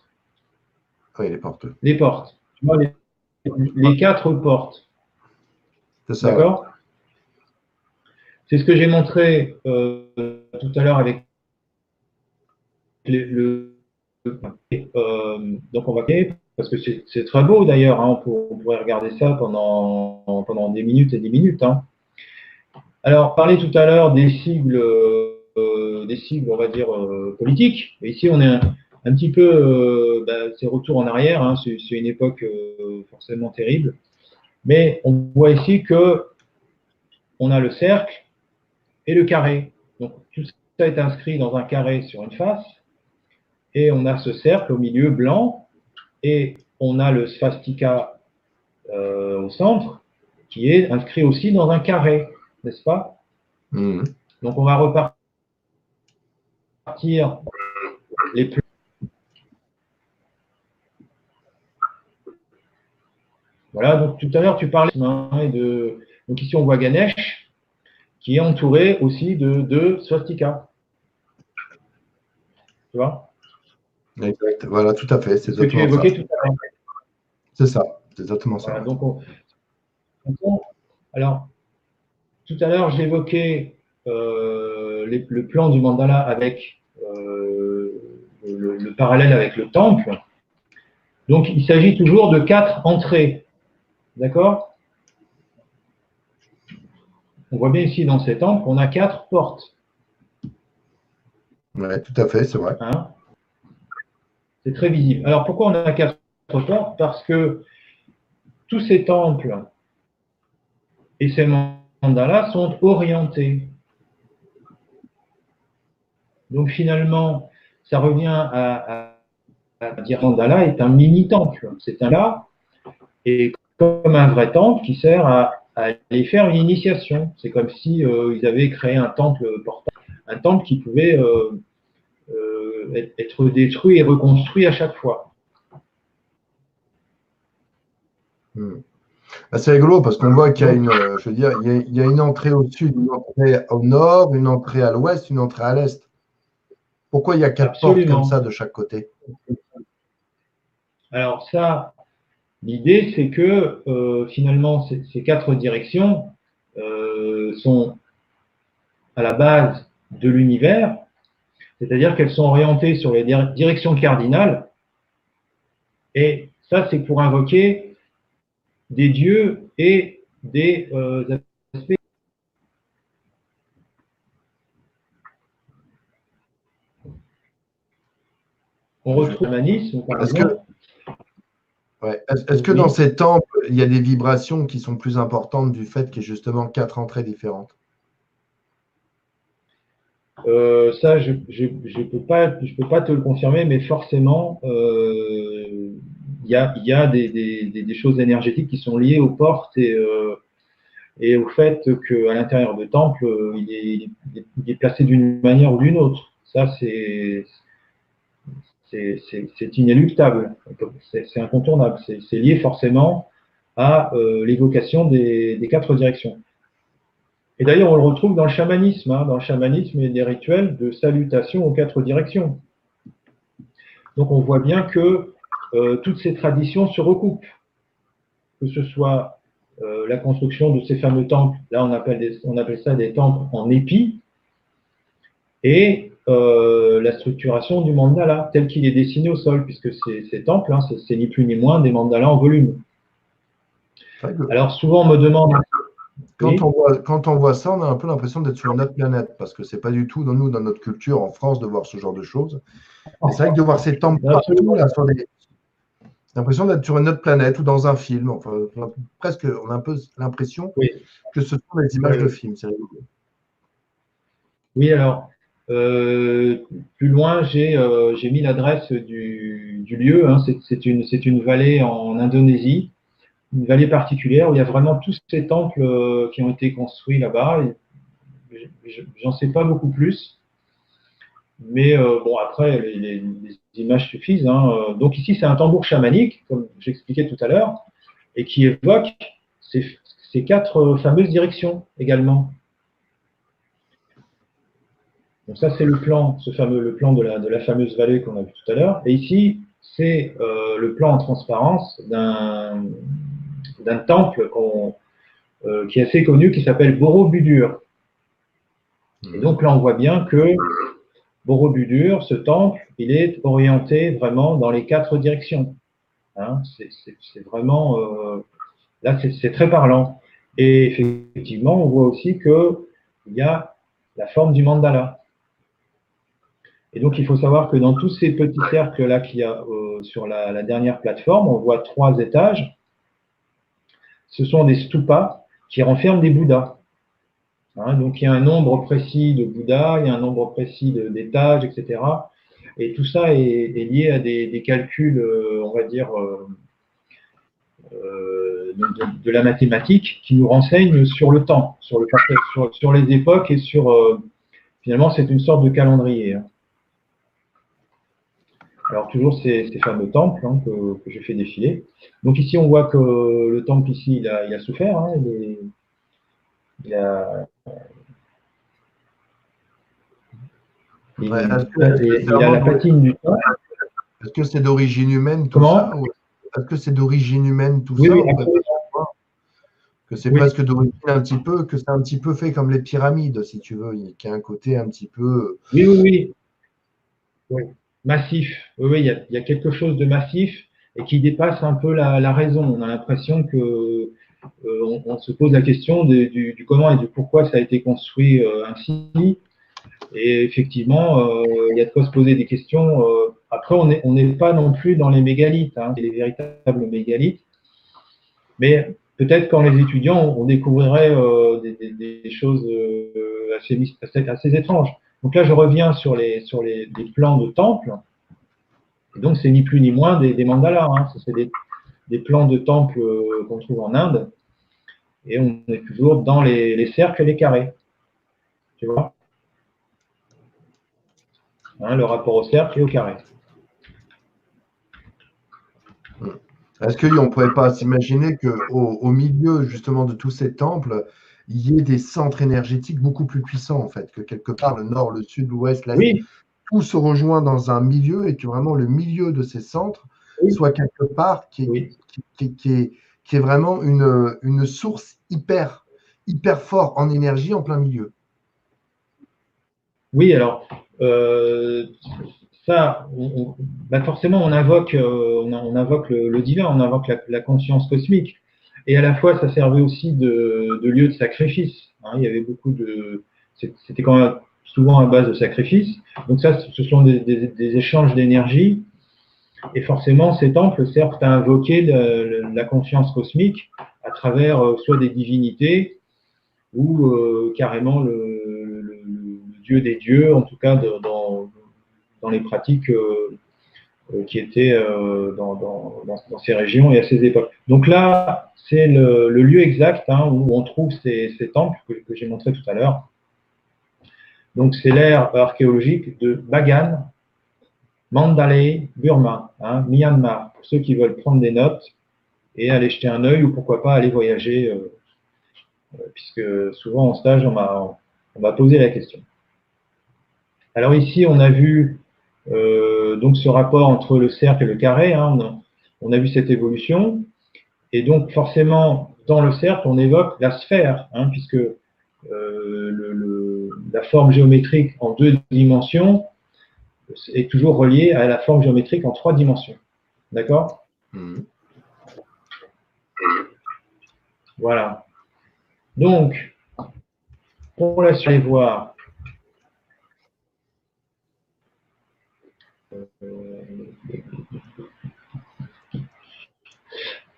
oui, les portes. Les portes. Tu vois, les quatre portes. C'est ça, ouais. D'accord? C'est ce que j'ai montré tout à l'heure avec le. Donc on va parce que c'est très beau d'ailleurs, hein, on pourrait regarder ça pendant des minutes et des minutes. Hein. Alors, parler tout à l'heure des sigles, on va dire, politiques. Et ici, on est un petit peu, c'est retour en arrière, hein, c'est une époque forcément terrible. Mais on voit ici que on a le cercle et le carré. Donc, tout ça est inscrit dans un carré sur une face. Et on a ce cercle au milieu blanc. Et on a le swastika au centre, qui est inscrit aussi dans un carré, n'est-ce pas? Mhm. Donc, on va repartir les plans. Voilà, donc tout à l'heure, tu parlais de. Donc ici, on voit Ganesh, qui est entouré aussi de swastika. Tu vois? Exact. Voilà, tout à fait, c'est C'est ce que tu exactement ça. évoquais tout à l'heure. C'est ça, c'est exactement ça, Voilà, ouais. donc alors, tout à l'heure, j'évoquais le plan du mandala avec le parallèle avec le temple. Donc, il s'agit toujours de 4 entrées. D'accord? On voit bien ici dans ces temples qu'on a 4 portes. Ouais, tout à fait, c'est vrai. Hein? C'est très visible. Alors, pourquoi on a 4 portes? Parce que tous ces temples et ces mandalas sont orientés. Donc, finalement, ça revient à dire mandala est un mini-temple. C'est un là, et comme un vrai temple qui sert à aller faire une initiation. C'est comme si ils avaient créé un temple portable, un temple qui pouvait être détruit et reconstruit à chaque fois. Mhm. Ah, c'est rigolo parce qu'on voit qu'il y a Donc, une, je veux dire, il y a une entrée au sud, une entrée au nord, une entrée à l'ouest, une entrée à l'est. Pourquoi il y a 4 portes comme absolument. ça de chaque côté? Alors ça, l'idée, c'est que finalement, ces 4 directions sont à la base de l'univers, c'est-à-dire qu'elles sont orientées sur les directions cardinales. Et ça, c'est pour invoquer des dieux et des aspects. On retrouve l'humanisme, par exemple. Est-ce que dans ces temples, il y a des vibrations qui sont plus importantes du fait qu'il y ait justement 4 entrées différentes? Ça, je peux pas te le confirmer, mais forcément, il y a des choses énergétiques qui sont liées aux portes et au fait qu'à l'intérieur de temple, il est placé d'une manière ou d'une autre. Ça, c'est inéluctable, c'est incontournable. C'est lié forcément à l'évocation des 4 directions. Et d'ailleurs, on le retrouve dans le chamanisme. Dans le chamanisme, il y a des rituels de salutation aux 4 directions. Donc, on voit bien que toutes ces traditions se recoupent. Que ce soit la construction de ces fameux temples, là, on appelle ça des temples en épis, et la structuration du mandala, tel qu'il est dessiné au sol, puisque ces temples, c'est ni plus ni moins des mandalas en volume. Alors, souvent, on me demande... Quand on voit ça, on a un peu l'impression d'être sur une autre planète, parce que ce n'est pas du tout dans notre culture en France de voir ce genre de choses. Et c'est vrai que de voir ces temples partout, là, j'ai l'impression d'être sur une autre planète ou dans un film. Enfin, presque, on a un peu l'impression que ce sont des images de films. C'est rigolo. Oui, alors, plus loin, j'ai mis l'adresse du lieu. C'est une vallée en Indonésie, une vallée particulière où il y a vraiment tous ces temples qui ont été construits là-bas. J'en sais pas beaucoup plus. Mais bon, après, les images suffisent. Donc ici, c'est un tambour chamanique, comme j'expliquais tout à l'heure, et qui évoque ces 4 fameuses directions également. Donc ça, c'est le plan, le plan de la fameuse vallée qu'on a vu tout à l'heure. Et ici, c'est le plan en transparence d'un temple qui est assez connu, qui s'appelle Borobudur. Et donc là, on voit bien que Borobudur, ce temple, il est orienté vraiment dans les 4 directions. C'est vraiment... là, c'est très parlant. Et effectivement, on voit aussi qu'il y a la forme du mandala. Et donc, il faut savoir que dans tous ces petits cercles-là qu'il y a sur la dernière plateforme, on voit 3 étages. Ce sont des stupas qui renferment des Bouddhas. Donc, il y a un nombre précis de Bouddhas, il y a un nombre précis d'étages, etc. Et tout ça est lié à des calculs, on va dire, de la mathématique qui nous renseignent sur le temps, sur les époques et finalement, c'est une sorte de calendrier. Alors, toujours ces fameux temples que j'ai fait défiler. Donc, ici, on voit que le temple, ici, il a souffert. Il a la patine du temps. Est-ce que c'est d'origine humaine tout Comment ça? Est-ce que c'est d'origine humaine tout oui, ça? Oui, que c'est presque d'origine un petit peu, que c'est un petit peu fait comme les pyramides, si tu veux, qui a un côté un petit peu. Oui. Massif. Oui, il y a quelque chose de massif et qui dépasse un peu la raison. On a l'impression que on se pose la question du comment et du pourquoi ça a été construit ainsi. Et effectivement, il y a de quoi se poser des questions. Après, on n'est pas non plus dans les mégalithes, les véritables mégalithes. Mais peut-être qu'en les étudiant, on découvrirait des choses assez étranges. Donc là, je reviens sur les plans de temples. Et donc, c'est ni plus ni moins des mandalas. C'est des plans de temples qu'on trouve en Inde. Et on est toujours dans les cercles et les carrés. Tu vois, le rapport au cercle et au carré. Est-ce qu'on ne pourrait pas s'imaginer qu'au milieu justement de tous ces temples, il y ait des centres énergétiques beaucoup plus puissants en fait, que quelque part le nord, le sud, l'ouest, l'est, tout se rejoint dans un milieu et que vraiment le milieu de ces centres soit quelque part Oui. qui est vraiment une source hyper fort en énergie en plein milieu. Oui, alors, ça, forcément, on invoque, on invoque le divin, on invoque la conscience cosmique. Et à la fois, ça servait aussi de lieu de sacrifice. Hein. Il y avait beaucoup de. C'était quand même souvent à base de sacrifice. Donc, ça, ce sont des échanges d'énergie. Et forcément, ces temples servent à invoquer la conscience cosmique à travers soit des divinités ou carrément le dieu des dieux, en tout cas dans les pratiques qui étaient dans ces régions et à ces époques. Donc là, c'est le lieu exact hein, où on trouve ces temples que j'ai montré tout à l'heure. Donc c'est l'ère archéologique de Bagan, Mandalay, Burma, hein, Myanmar, pour ceux qui veulent prendre des notes et aller jeter un œil ou pourquoi pas aller voyager, puisque souvent en stage, on m'a posé la question. Alors ici, on a vu donc ce rapport entre le cercle et le carré, hein, on a vu cette évolution, et donc forcément, dans le cercle, on évoque la sphère, hein, puisque la forme géométrique en 2 dimensions est toujours reliée à la forme géométrique en 3 dimensions. D'accord ? Voilà. Donc, pour la suite, voir.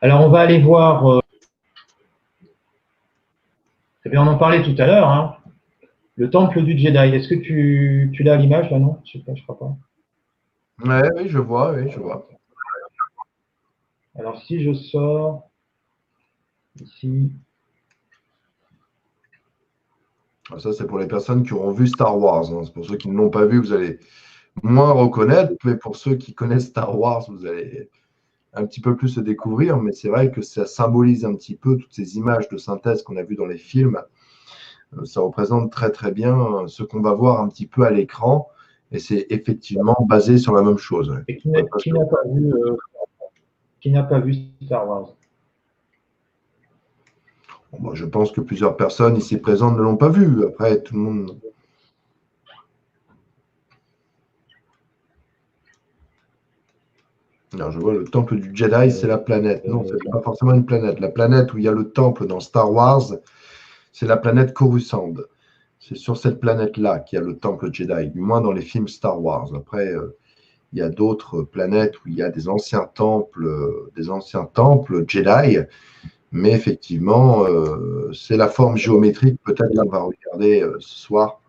Alors, on va aller voir. Eh bien, on en parlait tout à l'heure. Hein, le temple du Jedi. Est-ce que tu l'as à l'image là, non? Je sais pas, je crois pas. Ouais, oui, je vois, oui, je vois. Alors, si je sors ici. Ça, c'est pour les personnes qui auront vu Star Wars. Hein. C'est pour ceux qui ne l'ont pas vu, vous allez moins reconnaître. Mais pour ceux qui connaissent Star Wars, vous allez un petit peu plus se découvrir. Mais c'est vrai que ça symbolise un petit peu toutes ces images de synthèse qu'on a vues dans les films. Ça représente très, très bien ce qu'on va voir un petit peu à l'écran. Et c'est effectivement basé sur la même chose. Et qui n'a pas vu Star Wars? Bon, je pense que plusieurs personnes ici présentes ne l'ont pas vu. Après, tout le monde. Non, je vois le temple du Jedi, c'est la planète. Non, c'est pas forcément une planète. La planète où il y a le temple dans Star Wars, c'est la planète Coruscant. C'est sur cette planète-là qu'il y a le temple Jedi, du moins dans les films Star Wars. Après, il y a d'autres planètes où il y a des anciens temples Jedi. Mais effectivement, c'est la forme géométrique peut-être qu'on va regarder ce soir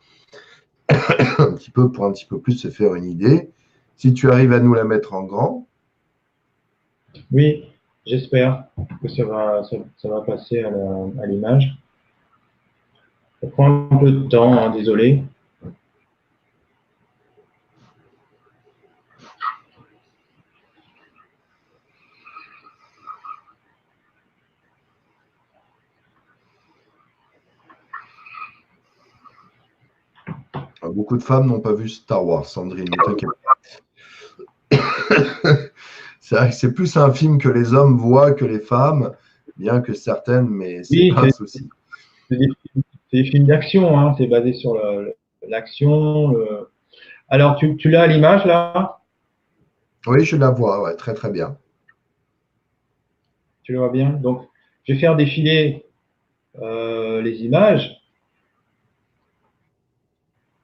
un petit peu pour un petit peu plus se faire une idée. Si tu arrives à nous la mettre en grand. Oui, j'espère que ça va passer à l'image. Ça prend un peu de temps, hein, désolé. Beaucoup de femmes n'ont pas vu Star Wars, Sandrine, ne t'inquiète pas. C'est vrai que c'est plus un film que les hommes voient que les femmes, bien que certaines, mais c'est Oui, pas un souci. C'est des films d'action, hein, c'est basé sur l'action. Alors, tu l'as à l'image là? Oui, je la vois, ouais, très très bien. Tu le vois bien? Donc, je vais faire défiler les images.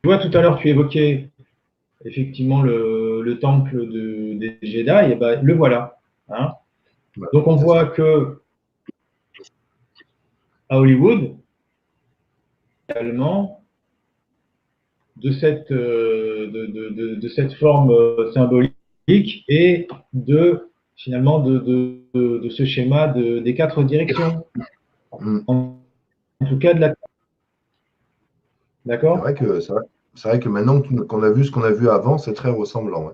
Tu vois, tout à l'heure, tu évoquais effectivement le temple des Jedi, et ben, le voilà. Hein. Ouais, Donc, on voit ça. que à Hollywood, également, de cette forme symbolique et finalement de ce schéma des 4 directions. En tout cas, D'accord. C'est vrai que maintenant qu'on a vu ce qu'on a vu avant, c'est très ressemblant. Ouais.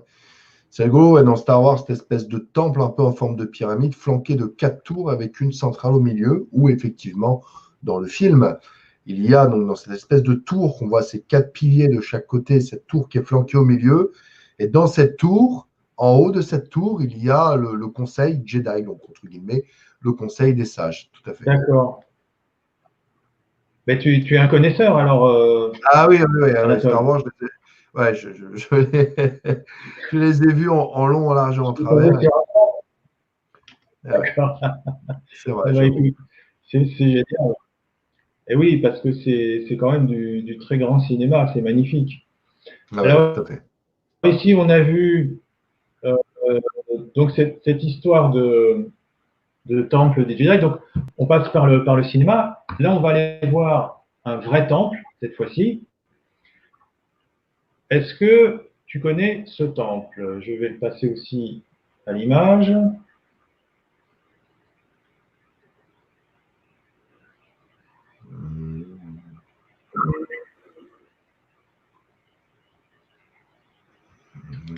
C'est rigolo, ouais, dans Star Wars, cette espèce de temple un peu en forme de pyramide, flanqué de 4 tours avec une centrale au milieu, où effectivement, dans le film, il y a donc dans cette espèce de tour qu'on voit ces 4 piliers de chaque côté, cette tour qui est flanquée au milieu. Et dans cette tour, en haut de cette tour, il y a le conseil Jedi, donc entre guillemets, le conseil des sages, tout à fait. D'accord. Mais tu es un connaisseur, alors, Ah oui, oui, oui, Anatole. Star Wars, ouais, je les ai vus en long, en large et en Je t'ai travers. posé sur- Ouais, D'accord. c'est Eh vrai, ben, j'avoue. écoute, c'est génial. Et oui, parce que c'est quand même du très grand cinéma, c'est magnifique. Ah ouais, tout Alors, à fait. ici, on a vu euh, donc cette histoire de temple des Jedi. Donc, on passe par le cinéma. Là, on va aller voir un vrai temple, cette fois-ci. Est-ce que tu connais ce temple? Je vais le passer aussi à l'image.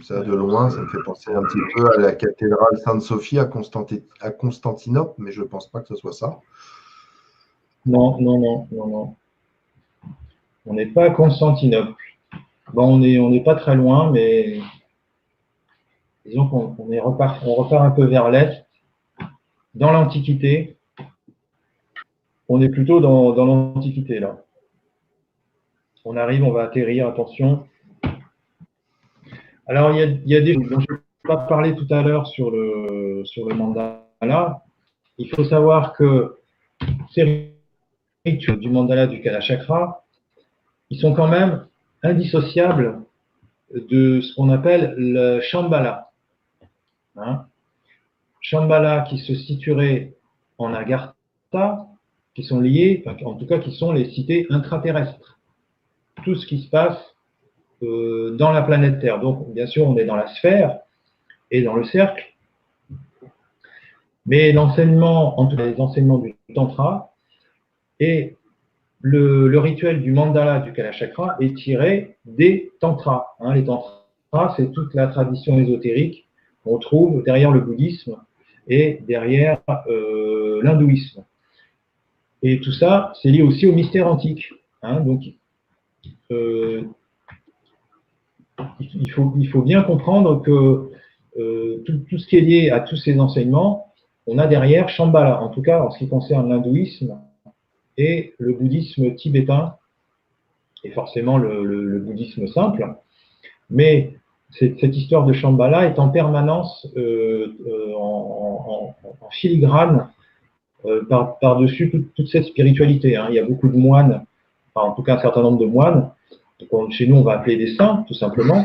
Ça, de loin, ça me fait penser un petit peu à la cathédrale Sainte-Sophie à Constantinople, mais je ne pense pas que ce soit ça. Non, non, non, non, non. On n'est pas à Constantinople. Bon, on n'est pas très loin, mais disons on repart un peu vers l'est. Dans l'Antiquité, on est plutôt dans l'Antiquité, là. On arrive, on va atterrir, attention. Alors, il y a des dont je n'ai pas parlé tout à l'heure sur le mandala. Il faut savoir que ces rituels du mandala du Kalachakra, ils sont quand même indissociables de ce qu'on appelle le Shambhala. Hein. Shambhala qui se situerait en Agartha, qui sont liés, enfin, en tout cas qui sont les cités intraterrestres. Tout ce qui se passe dans la planète Terre. Donc, bien sûr, on est dans la sphère et dans le cercle, mais l'enseignement, en tout cas les enseignements du Tantra et le rituel du mandala du Kalachakra est tiré des tantras. Hein. Les tantras, c'est toute la tradition ésotérique qu'on trouve derrière le bouddhisme et derrière l'hindouisme. Et tout ça, c'est lié aussi au mystère antique. Hein. Donc, euh, il faut bien comprendre que tout ce qui est lié à tous ces enseignements, on a derrière Shambhala, en tout cas en ce qui concerne l'hindouisme et le bouddhisme tibétain, et forcément le bouddhisme simple. Mais cette histoire de Shambhala est en permanence en filigrane par-dessus toute cette spiritualité. Hein. Il y a beaucoup de moines, enfin, en tout cas un certain nombre de moines, chez nous on va appeler des saints tout simplement,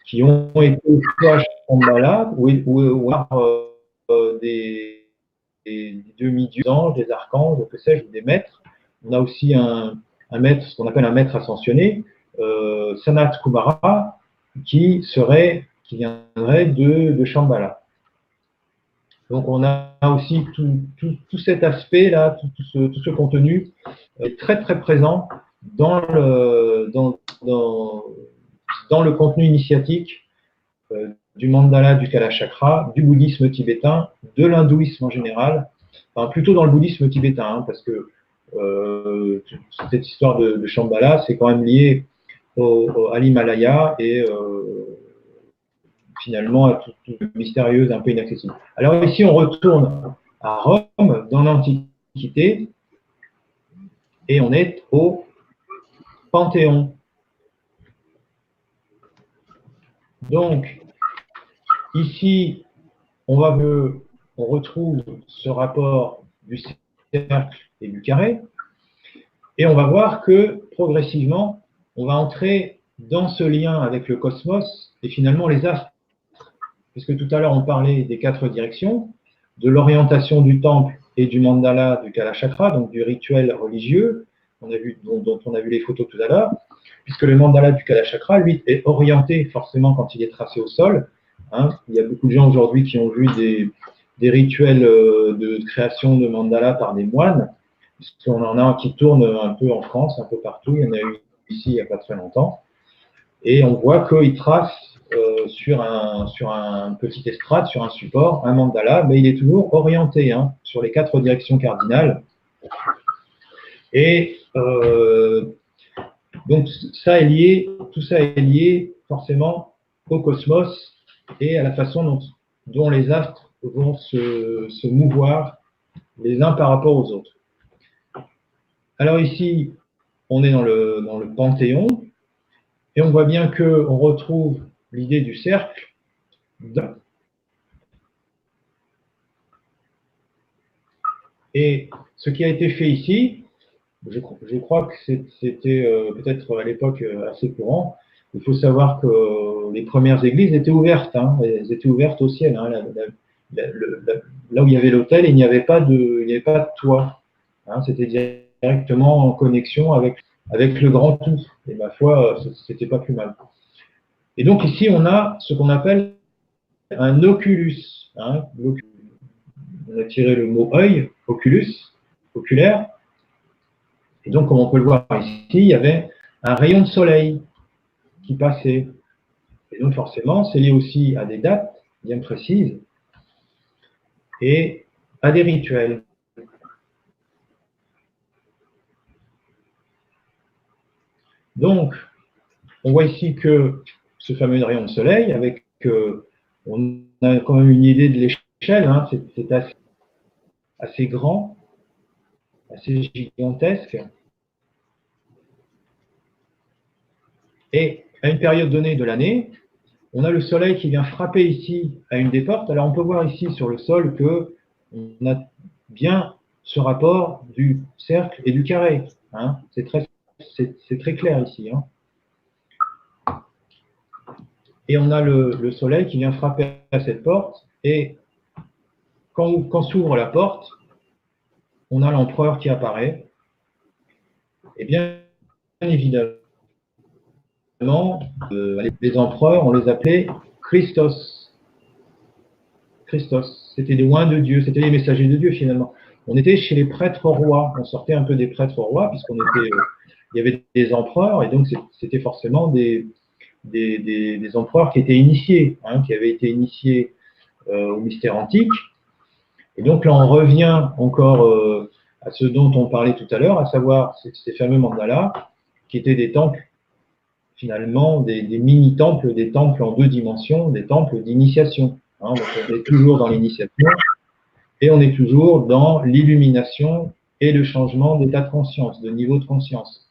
qui ont été soit à Shambhala ou des demi-dieux, des anges, des archanges, que sais-je, des maîtres. On a aussi un maître, ce qu'on appelle un maître ascensionné, Sanat Kumara, qui viendrait de Shambhala. Donc on a aussi tout cet aspect-là, tout ce contenu est très très présent dans dans le contenu initiatique du mandala, du Kalachakra, du bouddhisme tibétain, de l'hindouisme en général, enfin, plutôt dans le bouddhisme tibétain, hein, parce que cette histoire de Shambhala, c'est quand même lié à l'Himalaya et finalement à tout mystérieuse, un peu inaccessible. Alors ici, on retourne à Rome, dans l'Antiquité, et on est au Panthéon. Donc, ici, on retrouve ce rapport du cercle et du carré, et on va voir que progressivement, on va entrer dans ce lien avec le cosmos et finalement les astres. Puisque tout à l'heure, on parlait des 4 directions, de l'orientation du temple et du mandala du Kalachakra, donc du rituel religieux, dont on a vu les photos tout à l'heure, puisque le mandala du Kalachakra, lui, est orienté forcément quand il est tracé au sol. Hein. Il y a beaucoup de gens aujourd'hui qui ont vu des rituels de création de mandala par des moines, puisqu'on en a qui tournent un peu en France, un peu partout. Il y en a eu ici il n'y a pas très longtemps. Et on voit qu'il trace sur un petit estrade, sur un support, un mandala, mais il est toujours orienté sur les 4 directions cardinales. Et donc tout ça est lié forcément au cosmos et à la façon dont les astres vont se mouvoir les uns par rapport aux autres. Alors ici, on est dans le Panthéon, et on voit bien qu'on retrouve l'idée du cercle. Et ce qui a été fait ici, je crois que c'était peut-être à l'époque assez courant. Il faut savoir que les premières églises étaient ouvertes, hein, elles étaient ouvertes au ciel. Hein, là où il y avait l'autel, il n'y avait pas de toit. Hein, c'était directement en connexion avec le grand tout. Et ma foi, c'était pas plus mal. Et donc ici, on a ce qu'on appelle un oculus. Hein, on a tiré le mot œil, oculus, oculaire. Et donc, comme on peut le voir ici, il y avait un rayon de soleil qui passait. Et donc, forcément, c'est lié aussi à des dates bien précises et à des rituels. Donc, on voit ici que ce fameux rayon de soleil, avec, on a quand même une idée de l'échelle, hein, c'est assez grand, assez gigantesque. Et à une période donnée de l'année, on a le soleil qui vient frapper ici à une des portes. Alors on peut voir ici sur le sol qu'on a bien ce rapport du cercle et du carré. Hein. C'est très clair ici. Hein. Et on a le soleil qui vient frapper à cette porte. Et quand s'ouvre la porte, on a l'empereur qui apparaît. Et bien évidemment, les empereurs, on les appelait Christos. Christos, c'était des oins de Dieu, c'était les messagers de Dieu finalement. On était chez les prêtres rois, on sortait un peu des prêtres rois, puisqu'on était, il y avait des empereurs, et donc c'était forcément des empereurs qui étaient initiés, hein, qui avaient été initiés au mystère antique. Et donc là, on revient encore à ce dont on parlait tout à l'heure, à savoir ces fameux mandalas, qui étaient des temples, finalement, des mini-temples, des temples en 2 dimensions, des temples d'initiation. Hein, donc on est toujours dans l'initiation et on est toujours dans l'illumination et le changement d'état de conscience, de niveau de conscience.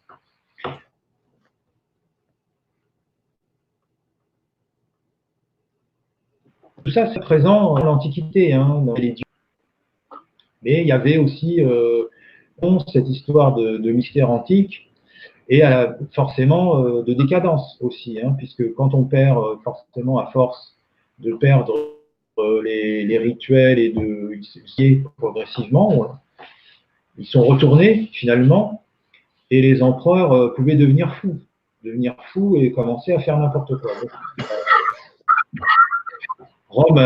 Tout ça, c'est présent dans l'Antiquité, hein, dans les dieux. Mais il y avait aussi cette histoire de mystère antique et forcément de décadence aussi, hein, puisque quand on perd forcément à force de perdre les rituels et de lier progressivement, ils sont retournés finalement et les empereurs pouvaient devenir fous et commencer à faire n'importe quoi. Rome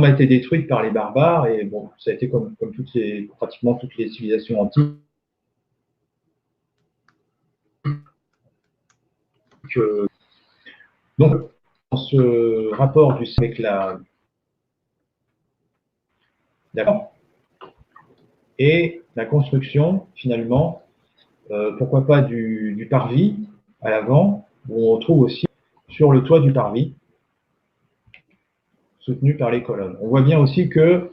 a été détruite par les barbares et bon, ça a été comme pratiquement toutes les civilisations antiques. Donc, dans ce rapport avec d'accord, et la construction, finalement, pourquoi pas du parvis à l'avant, où on trouve aussi sur le toit du parvis, soutenu par les colonnes. On voit bien aussi que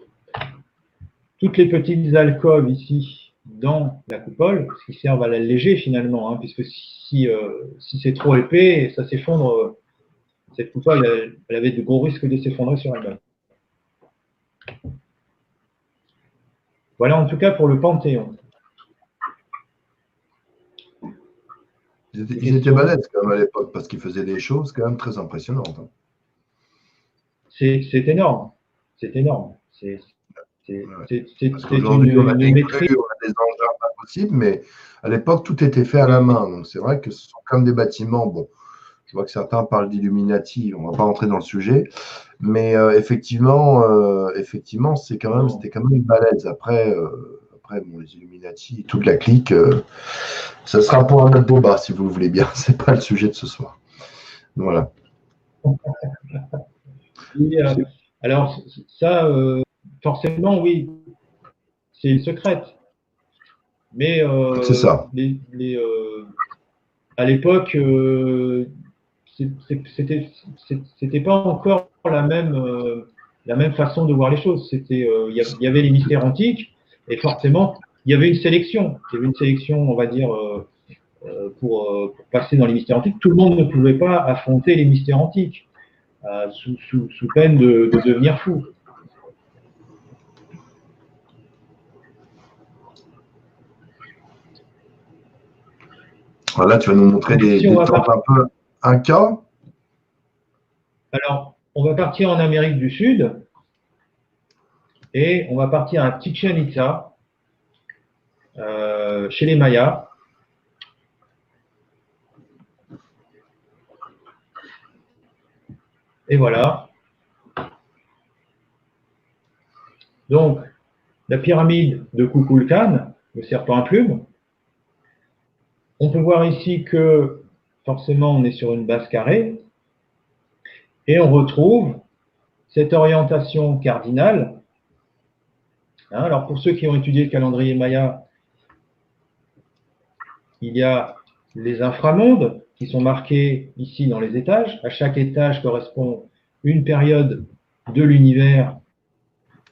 toutes les petites alcôves ici dans la coupole, ce qui servent à l'alléger finalement, hein, puisque si c'est trop épais, ça s'effondre. Cette coupole, elle avait de gros risques de s'effondrer sur elle-même. Voilà en tout cas pour le Panthéon. Ils étaient balèzes quand même à l'époque parce qu'ils faisaient des choses quand même très impressionnantes. Hein. C'est énorme. C'est énorme. C'est parce qu'aujourd'hui, on a des crues, on a des engins pas possibles, mais à l'époque, tout était fait à la main. Donc c'est vrai que ce sont comme des bâtiments. Bon, je vois que certains parlent d'Illuminati, on ne va pas rentrer dans le sujet, mais effectivement, c'était quand même balèze. Après, bon, les Illuminati, toute la clique, ça sera pour un autre débat, si vous le voulez bien. C'est pas le sujet de ce soir. Voilà. Alors, ça, forcément, oui, c'est une secrète. Mais c'est ça. à l'époque, c'était pas encore la même façon de voir les choses. Il y avait les mystères antiques, et forcément, il y avait une sélection. Il y avait une sélection, on va dire, pour passer dans les mystères antiques. Tout le monde ne pouvait pas affronter les mystères antiques, sous peine de devenir fou. Là, tu vas nous montrer des temples un peu incas. Alors, on va partir en Amérique du Sud et on va partir à Chichen Itza, chez les Mayas. Et voilà. Donc, la pyramide de Kukulkan, le serpent à plumes. On peut voir ici que, forcément, on est sur une base carrée. Et on retrouve cette orientation cardinale. Alors, pour ceux qui ont étudié le calendrier Maya, il y a les inframondes qui sont marqués ici dans les étages. À chaque étage correspond une période de l'univers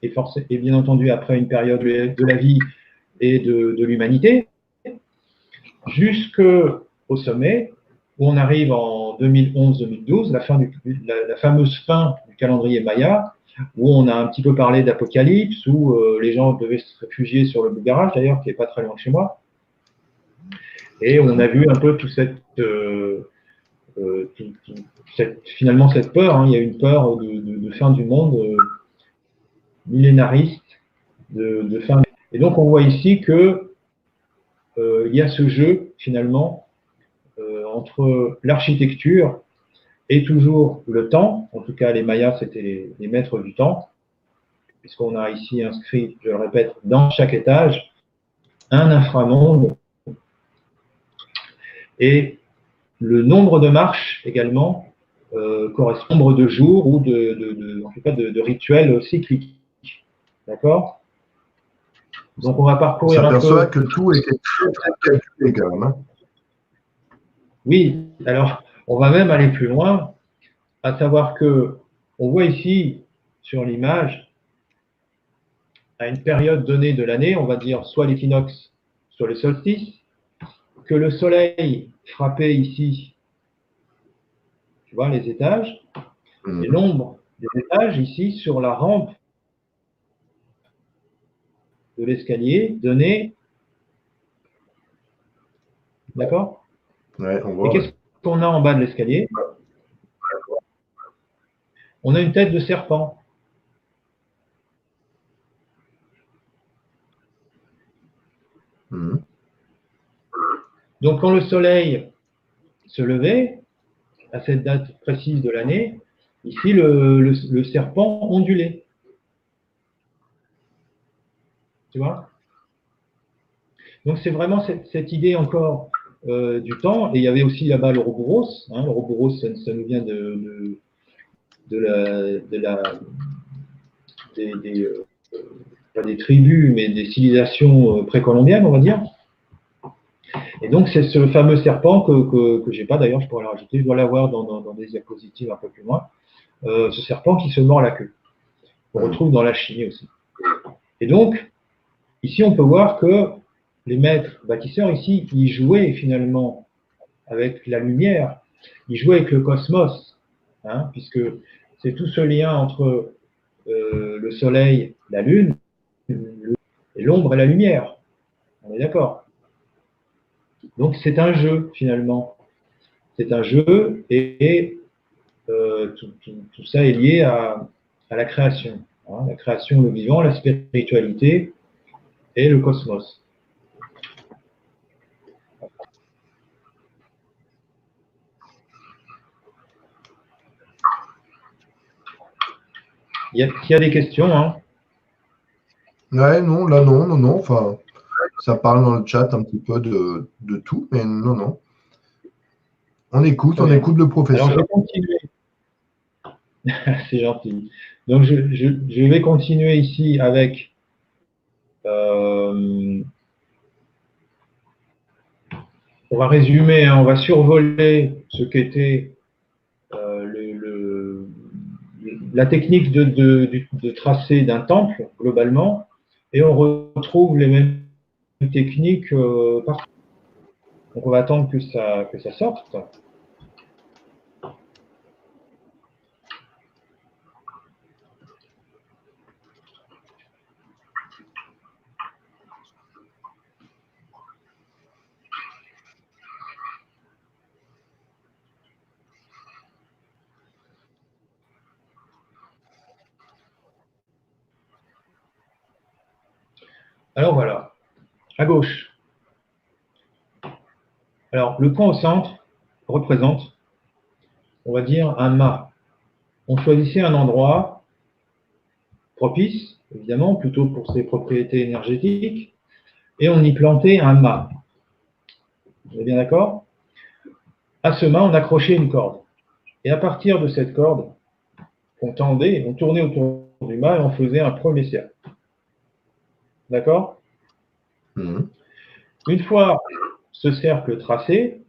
et bien entendu après une période de la vie et de l'humanité, jusqu'au sommet où on arrive en 2011-2012, la fameuse fin du calendrier Maya, où on a un petit peu parlé d'Apocalypse, où les gens devaient se réfugier sur le Bougarage, d'ailleurs, qui n'est pas très loin de chez moi. Et on a vu un peu tout finalement cette peur. Hein. Il y a une peur de fin du monde millénariste, de fin. Et donc on voit ici que il y a ce jeu finalement entre l'architecture et toujours le temps. En tout cas, les Mayas c'était les maîtres du temps, puisqu'on a ici inscrit, je le répète, dans chaque étage un inframonde et le nombre de marches également correspond au nombre de jours ou en tout cas de rituels cycliques. D'accord? Donc on va parcourir un peu. On s'aperçoit que tout était très très calculé quand même. Hein. Oui, alors on va même aller plus loin, à savoir que on voit ici sur l'image, à une période donnée de l'année, on va dire soit l'équinoxe, soit le solstice, que le soleil frappait ici, tu vois, les étages, et l'ombre des étages ici sur la rampe de l'escalier donnait. D'accord? Ouais, on voit. Et qu'est-ce qu'on a en bas de l'escalier? On a une tête de serpent. Donc, quand le soleil se levait, à cette date précise de l'année, ici, le serpent ondulait. Tu vois? Donc, c'est vraiment cette idée encore du temps. Et il y avait aussi là-bas l'Ouroboros. Hein, l'Ouroboros, ça nous vient pas des tribus, mais des civilisations précolombiennes, on va dire. Et donc, c'est ce fameux serpent que je n'ai pas, d'ailleurs, je pourrais le rajouter, je dois l'avoir dans des diapositives un peu plus loin, ce serpent qui se mord la queue. On retrouve dans la Chine aussi. Et donc, ici, on peut voir que les maîtres bâtisseurs, ici, ils jouaient finalement avec la lumière, ils jouaient avec le cosmos, hein, puisque c'est tout ce lien entre le soleil, la lune, et l'ombre et la lumière. On est d'accord? Donc, c'est un jeu, finalement. C'est un jeu et tout ça est lié à la création. Hein, la création, le vivant, la spiritualité et le cosmos. Il y a des questions, hein? Ouais, non, là, non. Enfin, ça parle dans le chat un petit peu de tout, mais non. On écoute le professeur. Alors, je vais continuer. C'est gentil. Donc, je vais continuer ici avec on va résumer, hein, on va survoler ce qu'était la technique de tracé d'un temple, globalement, et on retrouve les mêmes techniques partout. Donc, on va attendre que ça sorte. Alors voilà, à gauche. Alors, le point au centre représente, on va dire, un mât. On choisissait un endroit propice, évidemment, plutôt pour ses propriétés énergétiques, et on y plantait un mât. Vous êtes bien d'accord? À ce mât, on accrochait une corde. Et à partir de cette corde, on tendait, on tournait autour du mât et on faisait un premier cercle. D'accord? Une fois ce cercle tracé,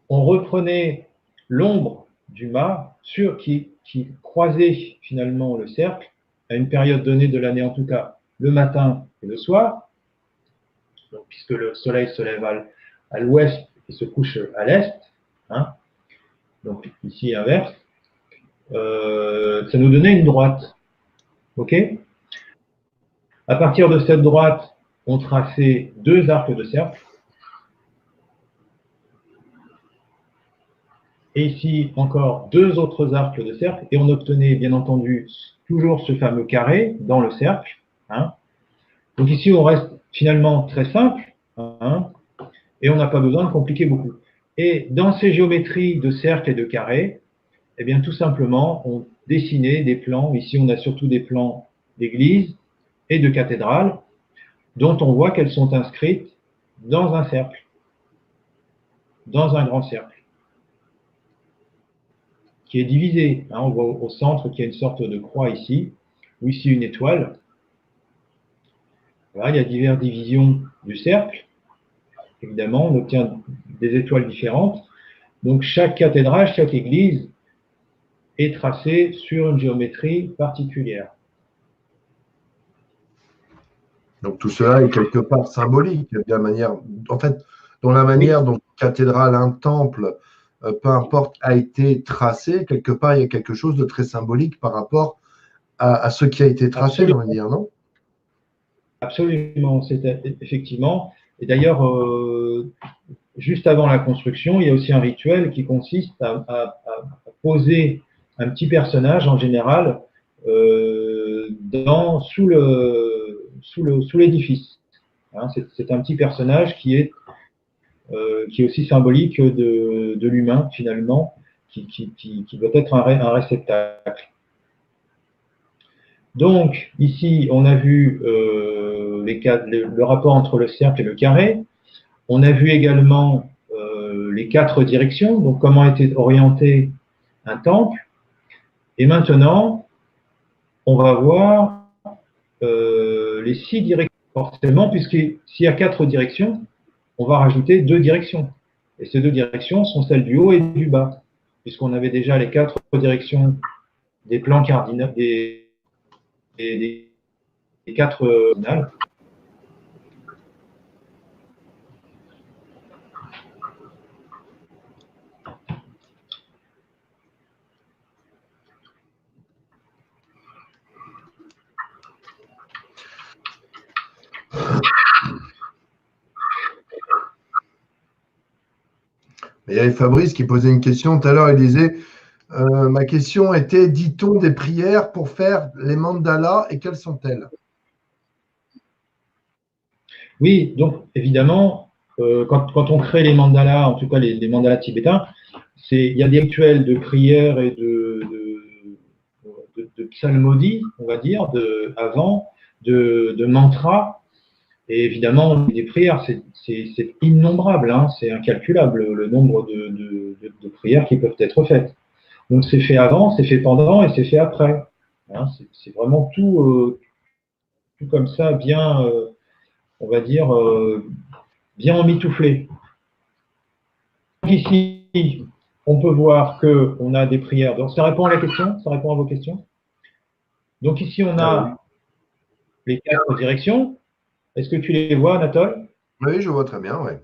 on reprenait l'ombre du mât qui croisait finalement le cercle à une période donnée de l'année, en tout cas le matin et le soir, donc, puisque le soleil se lève à l'ouest et se couche à l'est, hein, donc ici inverse, ça nous donnait une droite. OK? À partir de cette droite, on traçait deux arcs de cercle. Et ici, encore deux autres arcs de cercle. Et on obtenait, bien entendu, toujours ce fameux carré dans le cercle. Hein. Donc ici, on reste finalement très simple. Hein, et on n'a pas besoin de compliquer beaucoup. Et dans ces géométries de cercle et de carré, eh bien, tout simplement, on dessinait des plans. Ici, on a surtout des plans d'église et de cathédrale, dont on voit qu'elles sont inscrites dans un cercle, dans un grand cercle, qui est divisé. Hein, on voit au centre qu'il y a une sorte de croix ici, ou ici une étoile. Voilà, il y a diverses divisions du cercle. Évidemment, on obtient des étoiles différentes. Donc, chaque cathédrale, chaque église est tracée sur une géométrie particulière. Donc tout cela est quelque part symbolique, de la manière, en fait, dans la manière dont une cathédrale, un temple, peu importe, a été tracé, quelque part, il y a quelque chose de très symbolique par rapport à ce qui a été tracé, j'ai envie de dire, non? Absolument, c'est effectivement. Et d'ailleurs, juste avant la construction, il y a aussi un rituel qui consiste à poser un petit personnage, en général, sous l'édifice. Hein, c'est un petit personnage qui est aussi symbolique de l'humain, finalement, qui doit être un réceptacle. Donc, ici, on a vu le rapport entre le cercle et le carré. On a vu également les quatre directions, donc comment était orienté un temple. Et maintenant, on va voir les 6 directions, forcément, puisque s'il y a 4 directions, on va rajouter 2 directions. Et ces 2 directions sont celles du haut et du bas, puisqu'on avait déjà les 4 directions des plans cardinaux, des 4 cardinales. Il y avait Fabrice qui posait une question tout à l'heure, il disait ma question était, dit-on des prières pour faire les mandalas et quelles sont-elles? Oui, donc évidemment, quand on crée les mandalas, en tout cas les mandalas tibétains, il y a des rituels de prière et de psalmodie, on va dire, avant, de mantras. Et évidemment, des prières, c'est innombrable, hein, c'est incalculable le nombre de prières qui peuvent être faites. Donc c'est fait avant, c'est fait pendant et c'est fait après. Hein, c'est vraiment tout comme ça, bien, on va dire, bien emmitouflé. Ici, on peut voir qu'on a des prières. Donc, ça répond à la question? Ça répond à vos questions? Donc, ici, on a les 4 directions. Est-ce que tu les vois, Anatole? Oui, je vois très bien, ouais.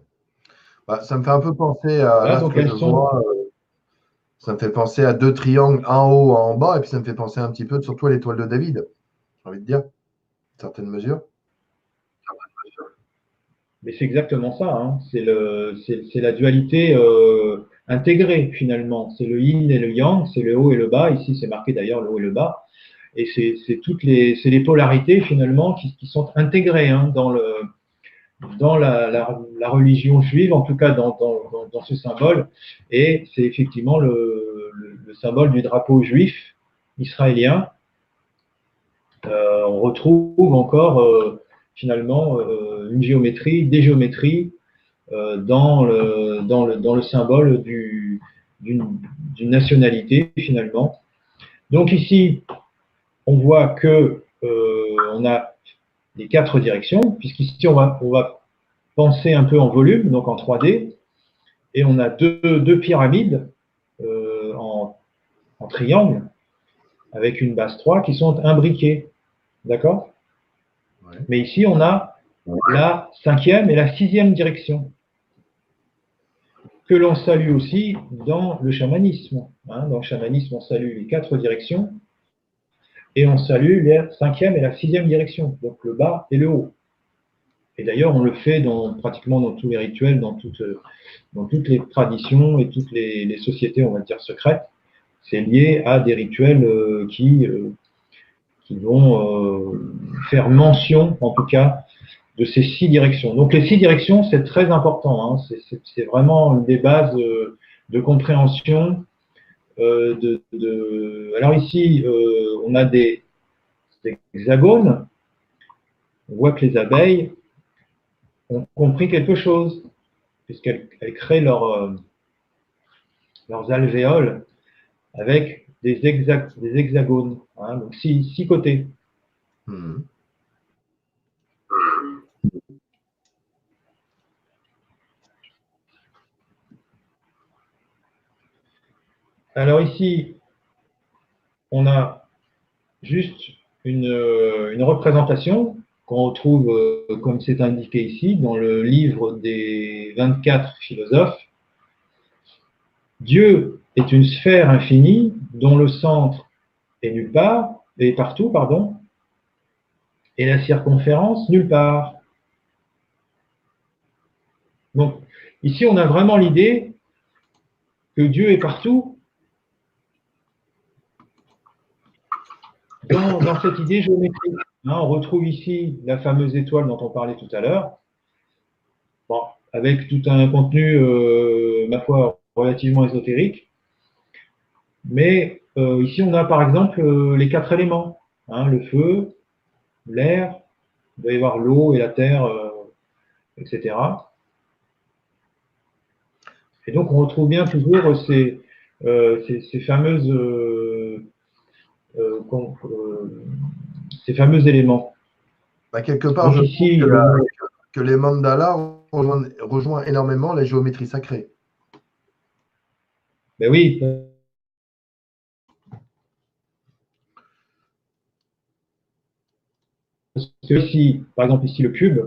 Bah, ça me fait un peu penser à, Voilà, là, ce donc que je elles sont. vois, ça me fait penser à 2 triangles, un en haut, un en bas, et puis ça me fait penser un petit peu, surtout à l'étoile de David, j'ai envie de dire, certaines mesures. Mais c'est exactement ça, hein. C'est la dualité intégrée, finalement. C'est le yin et le yang, c'est le haut et le bas. Ici, c'est marqué d'ailleurs le haut et le bas. Et c'est les polarités, finalement, qui sont intégrées hein, dans la religion juive, en tout cas dans ce symbole. Et c'est effectivement le symbole du drapeau juif israélien. On retrouve encore finalement une géométrie, des géométries dans le symbole d'une nationalité finalement. Donc ici, on voit que on a les 4 directions, puisqu'ici on va penser un peu en volume, donc en 3D, et on a deux pyramides en triangle avec une base 3 qui sont imbriquées. D'accord? Ouais. Mais ici, on a la 5e et la 6e direction, que l'on salue aussi dans le chamanisme. Hein. Dans le chamanisme, on salue les 4 directions et on salue la 5e et la 6e direction, donc le bas et le haut. Et d'ailleurs, on le fait pratiquement dans tous les rituels, dans toutes les traditions et toutes les sociétés, on va dire, secrètes. C'est lié à des rituels qui vont faire mention, en tout cas, de ces 6 directions. Donc les 6 directions, c'est très important. Hein. C'est vraiment une des bases de compréhension. Alors ici, on a des hexagones. On voit que les abeilles ont compris quelque chose, puisqu'elles créent leurs alvéoles avec des hexagones. Hein. Donc 6 côtés. Mmh. Alors ici, on a juste une représentation qu'on retrouve, comme c'est indiqué ici, dans le livre des 24 philosophes. Dieu est une sphère infinie dont le centre est nulle part, et partout, pardon, et la circonférence nulle part. Donc, ici, on a vraiment l'idée que Dieu est partout dans cette idée géométrique. Hein, on retrouve ici la fameuse étoile dont on parlait tout à l'heure, bon, avec tout un contenu, ma foi, relativement ésotérique. Mais ici, on a par exemple les 4 éléments. Hein, le feu, l'air, il doit y avoir l'eau et la terre, etc. Et donc, on retrouve bien toujours ces fameux éléments. Bah, quelque part, Donc je trouve ici, que les mandalas rejoignent énormément la géométrie sacrée. ben oui, parce que ici, par exemple, ici le cube,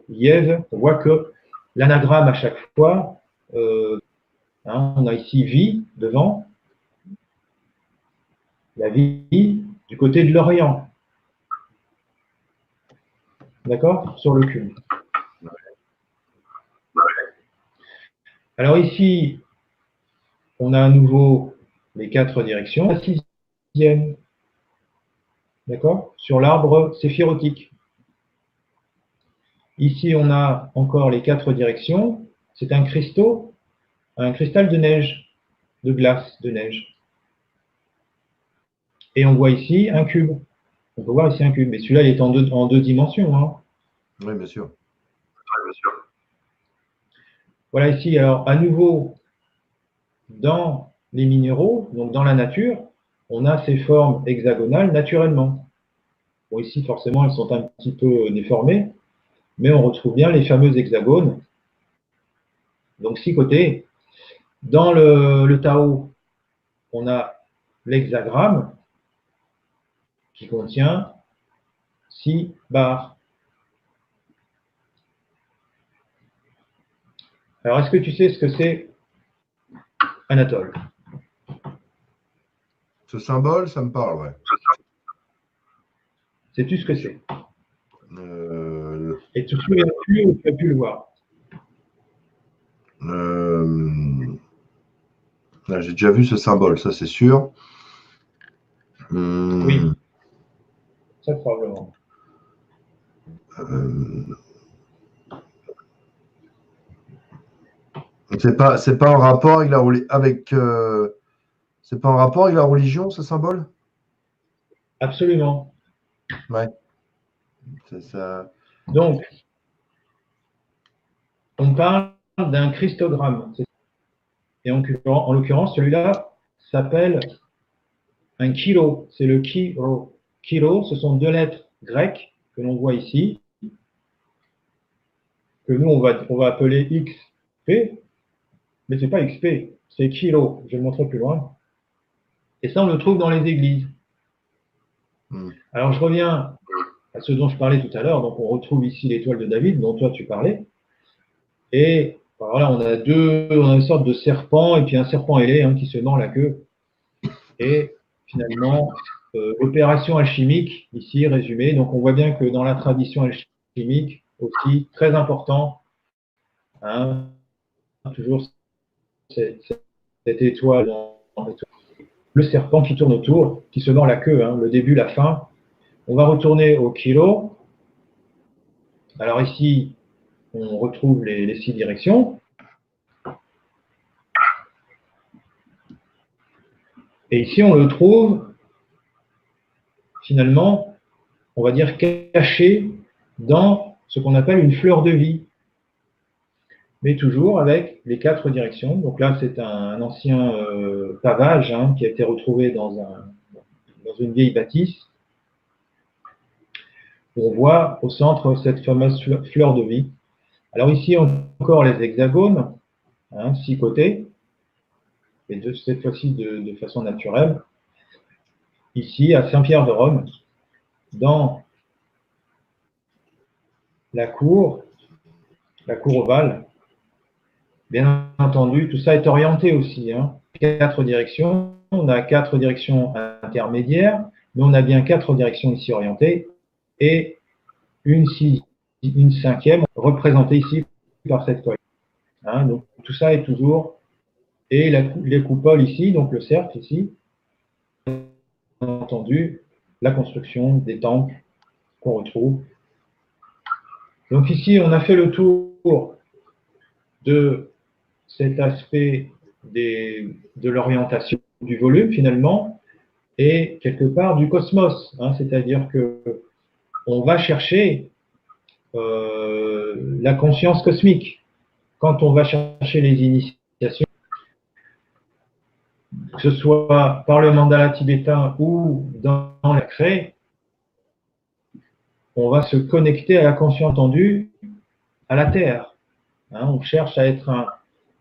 Yève, on voit que l'anagramme à chaque fois, hein, on a ici vie devant, la vie du côté de l'Orient. D'accord? Sur le cube. Alors ici, on a à nouveau les 4 directions. La 6e. D'accord? Sur l'arbre séphirotique. Ici, on a encore les 4 directions. C'est un cristal de neige, de glace, de neige. Et on voit ici un cube. On peut voir ici un cube. Mais celui-là, il est en deux dimensions. Hein. Oui, bien sûr. Voilà ici, alors à nouveau, dans les minéraux, donc dans la nature, on a ces formes hexagonales naturellement. Bon, ici, forcément, elles sont un petit peu déformées, mais on retrouve bien les fameux hexagones. Donc 6 côtés. Dans le Tao, on a l'hexagramme qui contient 6 barres. Alors, est-ce que tu sais ce que c'est, Anatole? Ce symbole, ça me parle, ouais. Sais-tu ce que c'est? Euh, Et tu te souviens-tu ou tu as pu le voir? Là, j'ai déjà vu ce symbole, ça c'est sûr. Oui, très probablement. C'est pas en rapport avec c'est pas en rapport avec la religion, ce symbole? Absolument. Ouais. C'est ça. Donc, on parle d'un christogramme. Et en l'occurrence, celui-là s'appelle un kilo. C'est le kiro. Kilo, ce sont 2 lettres grecques que l'on voit ici, que nous, on va appeler XP, mais ce n'est pas XP, c'est kilo. Je vais le montrer plus loin. Et ça, on le trouve dans les églises. Alors, je reviens à ce dont je parlais tout à l'heure. Donc, on retrouve ici l'étoile de David, dont toi, tu parlais. Et voilà, on a une sorte de serpent, et puis un serpent ailé qui se mord la queue. Et finalement, opération alchimique, ici résumée. Donc, on voit bien que dans la tradition alchimique, aussi, très important, toujours cette étoile, le serpent qui tourne autour, qui se mord la queue, le début, la fin. On va retourner au kilo. Alors ici, on retrouve les 6 directions. Et ici, on le trouve finalement, on va dire caché dans ce qu'on appelle une fleur de vie, mais toujours avec les 4 directions. Donc là, c'est un ancien pavage qui a été retrouvé dans une vieille bâtisse. On voit au centre cette fameuse fleur de vie. Alors ici, encore les hexagones, 6 côtés, et cette fois-ci de façon naturelle. Ici, à Saint-Pierre de Rome, dans la cour ovale, bien entendu, tout ça est orienté aussi. 4 directions, on a 4 directions intermédiaires, mais on a bien 4 directions ici orientées, et une 5e représentée ici par cette colle. Donc tout ça est toujours, et les coupoles ici, donc le cercle ici, bien entendu, la construction des temples qu'on retrouve. Donc ici, on a fait le tour de cet aspect de l'orientation du volume finalement, et quelque part du cosmos, c'est-à-dire que on va chercher la conscience cosmique. Quand on va chercher les initiations, que ce soit par le mandala tibétain ou dans la craie, on va se connecter à la conscience entendue, à la Terre. On cherche à être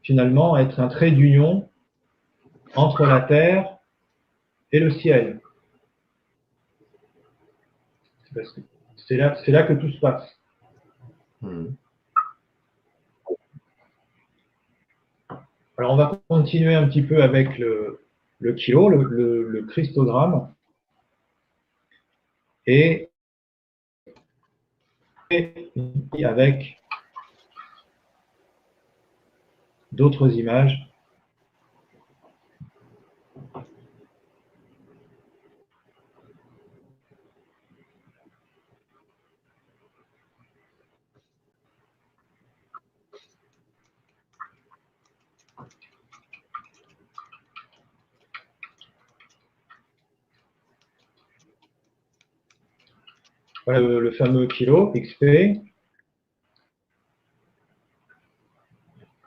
finalement à être un trait d'union entre la Terre et le ciel. C'est là que tout se passe. Alors, on va continuer un petit peu avec le kilo, le christogramme. Et avec d'autres images. Voilà le fameux kilo XP.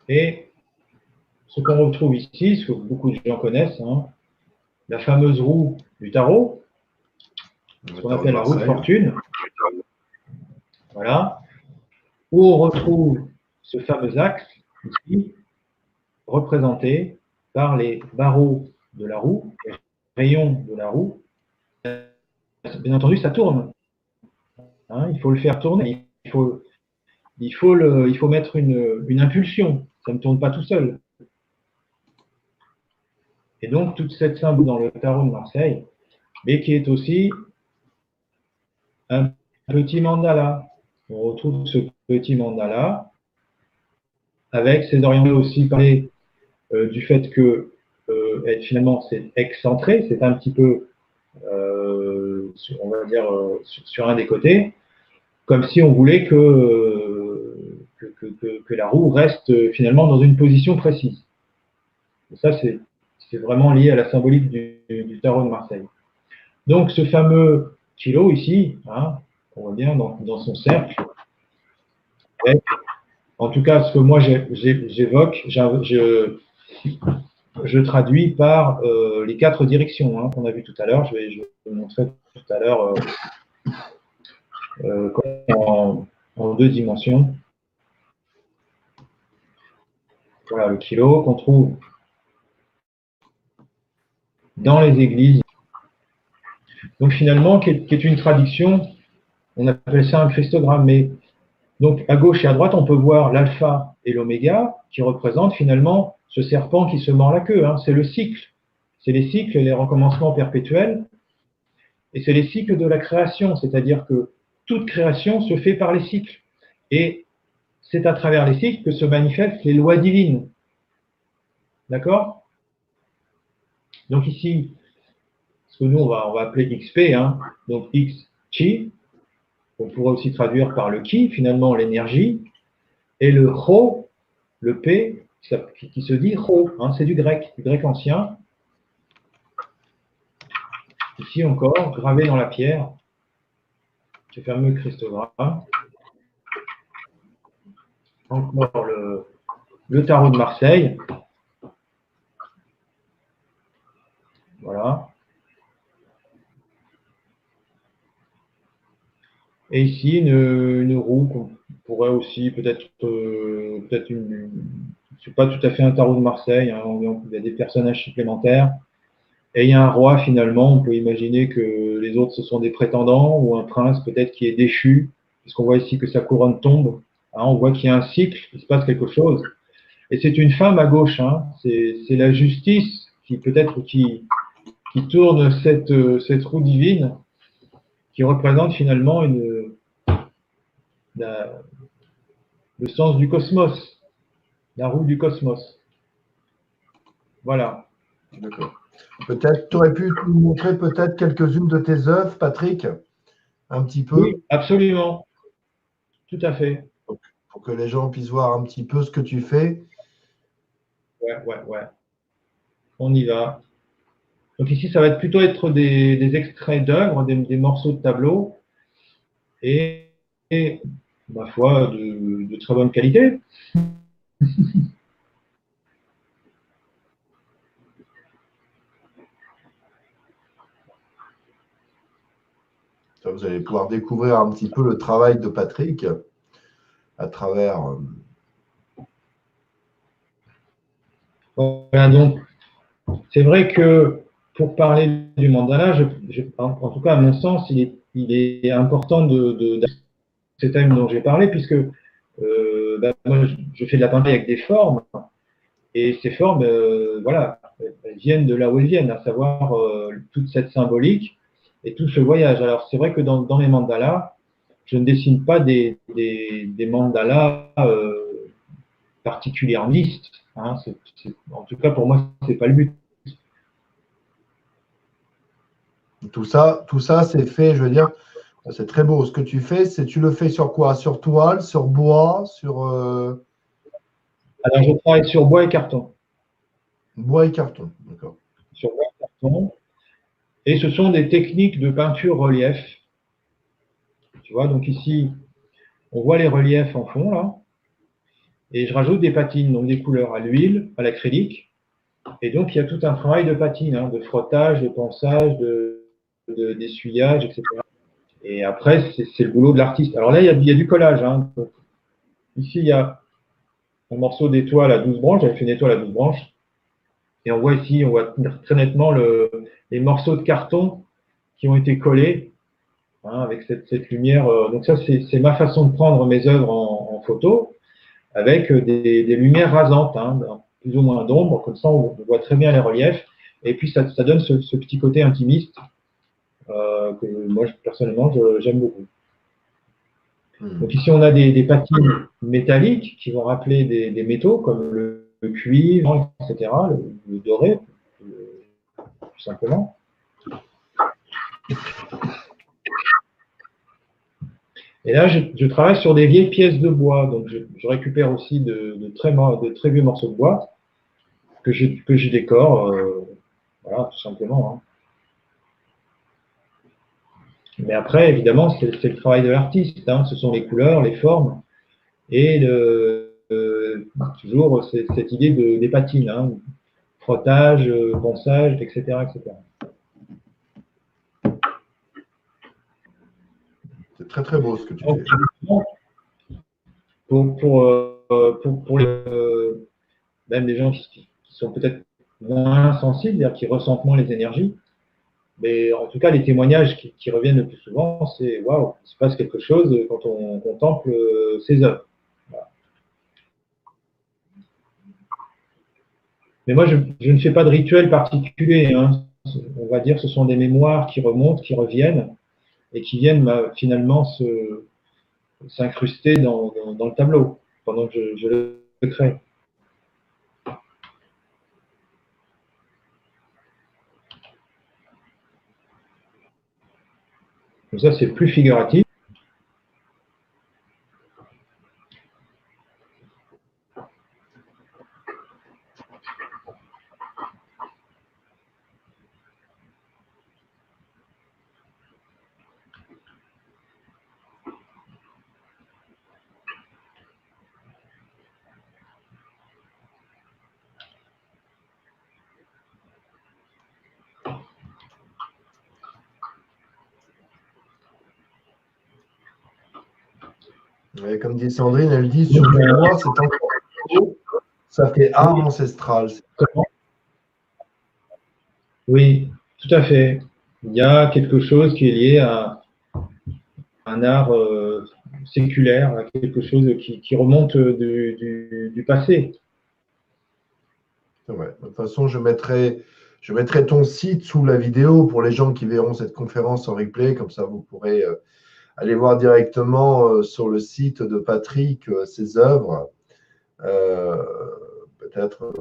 Et ce qu'on retrouve ici, ce que beaucoup de gens connaissent, la fameuse roue du tarot, ce qu'on appelle la roue de fortune. Voilà. Où on retrouve ce fameux axe ici, représenté par les barreaux de la roue, les rayons de la roue. Bien entendu, ça tourne. Hein, il faut le faire tourner. Il faut mettre une impulsion. Ça ne tourne pas tout seul. Et donc, toute cette symbole dans le tarot de Marseille, mais qui est aussi un petit mandala. On retrouve ce petit mandala avec ses orientations aussi parler du fait que finalement c'est excentré, c'est un petit peu, on va dire, sur un des côtés, comme si on voulait que la roue reste finalement dans une position précise. Et ça, c'est vraiment lié à la symbolique du tarot de Marseille. Donc, ce fameux kilo ici, hein, on voit bien dans son cercle, avec, en tout cas, ce que moi j'évoque, je traduis par les 4 directions hein, qu'on a vues tout à l'heure. Je vais vous montrer tout à l'heure en 2 dimensions. Voilà le kilo qu'on trouve dans les églises. Donc finalement, qui est une traduction, on appelle ça un christogramme. Mais donc à gauche et à droite, on peut voir l'alpha et l'oméga qui représentent finalement ce serpent qui se mord la queue. Hein. C'est le cycle. C'est les cycles et les recommencements perpétuels. Et c'est les cycles de la création, c'est-à-dire que toute création se fait par les cycles. Et c'est à travers les cycles que se manifestent les lois divines. D'accord? Donc ici, ce que nous, on va appeler XP, hein, donc X, Chi, on pourrait aussi traduire par le Ki, finalement l'énergie, et le Rho, le P, qui se dit Rho, hein, c'est du grec ancien. Ici encore, gravé dans la pierre, ce fameux christogramme. Encore le tarot de Marseille. Voilà. Et ici, une roue qu'on pourrait aussi peut-être c'est pas tout à fait un tarot de Marseille, hein, il y a des personnages supplémentaires. Et il y a un roi finalement, on peut imaginer que les autres ce sont des prétendants ou un prince peut-être qui est déchu, puisqu'on voit ici que sa couronne tombe. Hein, on voit qu'il y a un cycle, il se passe quelque chose. Et c'est une femme à gauche, hein, c'est la justice qui peut-être qui tourne cette roue divine, qui représente finalement le sens du cosmos, la roue du cosmos. Voilà. D'accord. Peut-être, tu aurais pu nous montrer peut-être quelques-unes de tes œuvres, Patrick, un petit peu. Oui, absolument. Tout à fait. Pour que les gens puissent voir un petit peu ce que tu fais. Ouais. On y va. Donc ici, ça va plutôt être des extraits d'œuvres, des morceaux de tableaux, et ma foi, de très bonne qualité. Vous allez pouvoir découvrir un petit peu le travail de Patrick à travers. Voilà, donc, c'est vrai que pour parler du mandala, en tout cas, à mon sens, il est important de ces thèmes dont j'ai parlé, puisque moi, je fais de la peinture avec des formes, et ces formes, voilà, elles viennent de là où elles viennent, à savoir toute cette symbolique et tout ce voyage. Alors, c'est vrai que dans les mandalas, je ne dessine pas des mandalas particulièrement. Hein, en tout cas, pour moi, ce n'est pas le but. Tout ça, c'est fait, je veux dire, c'est très beau. Ce que tu fais, tu le fais sur quoi? Sur toile, sur bois, sur Alors, je travaille sur bois et carton. bois et carton, d'accord. Sur bois et carton. Et ce sont des techniques de peinture relief. Tu vois, donc ici, on voit les reliefs en fond, là. Et je rajoute des patines, donc des couleurs à l'huile, à l'acrylique. Et donc, il y a tout un travail de patine, hein, de frottage, de ponçage, d'essuyage, etc. Et après, c'est le boulot de l'artiste. Alors là, il y a du collage. Hein. Ici, morceau d'étoile à 12 branches. J'avais fait une étoile à 12 branches. Et on voit ici, on voit très nettement les morceaux de carton qui ont été collés, hein, avec cette lumière. Donc ça, c'est ma façon de prendre mes œuvres en photo, avec des lumières rasantes, hein, plus ou moins d'ombre. Comme ça, on voit très bien les reliefs. Et puis, ça donne ce petit côté intimiste que moi, personnellement, j'aime beaucoup. Donc ici, on a des patines métalliques qui vont rappeler des métaux comme le cuivre, etc., le doré, tout simplement. Et là, je travaille sur des vieilles pièces de bois. Donc, je récupère aussi de très vieux morceaux de bois que je décore, voilà, tout simplement. Hein. Mais après, évidemment, c'est le travail de l'artiste. Hein. Ce sont les couleurs, les formes et toujours cette idée des patines, hein. Frottage, ponçage, etc., etc. C'est très très beau ce que tu fais. Pour même les gens qui sont peut-être moins sensibles, c'est-à-dire qui ressentent moins les énergies, mais en tout cas, les témoignages qui reviennent le plus souvent, c'est waouh, il se passe quelque chose quand on contemple ces œuvres. Voilà. Mais moi, je ne fais pas de rituel particulier. Hein. On va dire que ce sont des mémoires qui remontent, qui reviennent et qui viennent finalement s'incruster dans le tableau pendant que je le crée. Donc ça, c'est plus figuratif. Et comme dit Sandrine, elle dit sur moi, c'est encore ça fait art ancestral. Oui, tout à fait. Il y a quelque chose qui est lié à un art séculaire, à quelque chose qui remonte du passé. Ouais. De toute façon, je mettrai ton site sous la vidéo pour les gens qui verront cette conférence en replay. Comme ça, vous pourrez aller voir directement sur le site de Patrick ses œuvres. Peut-être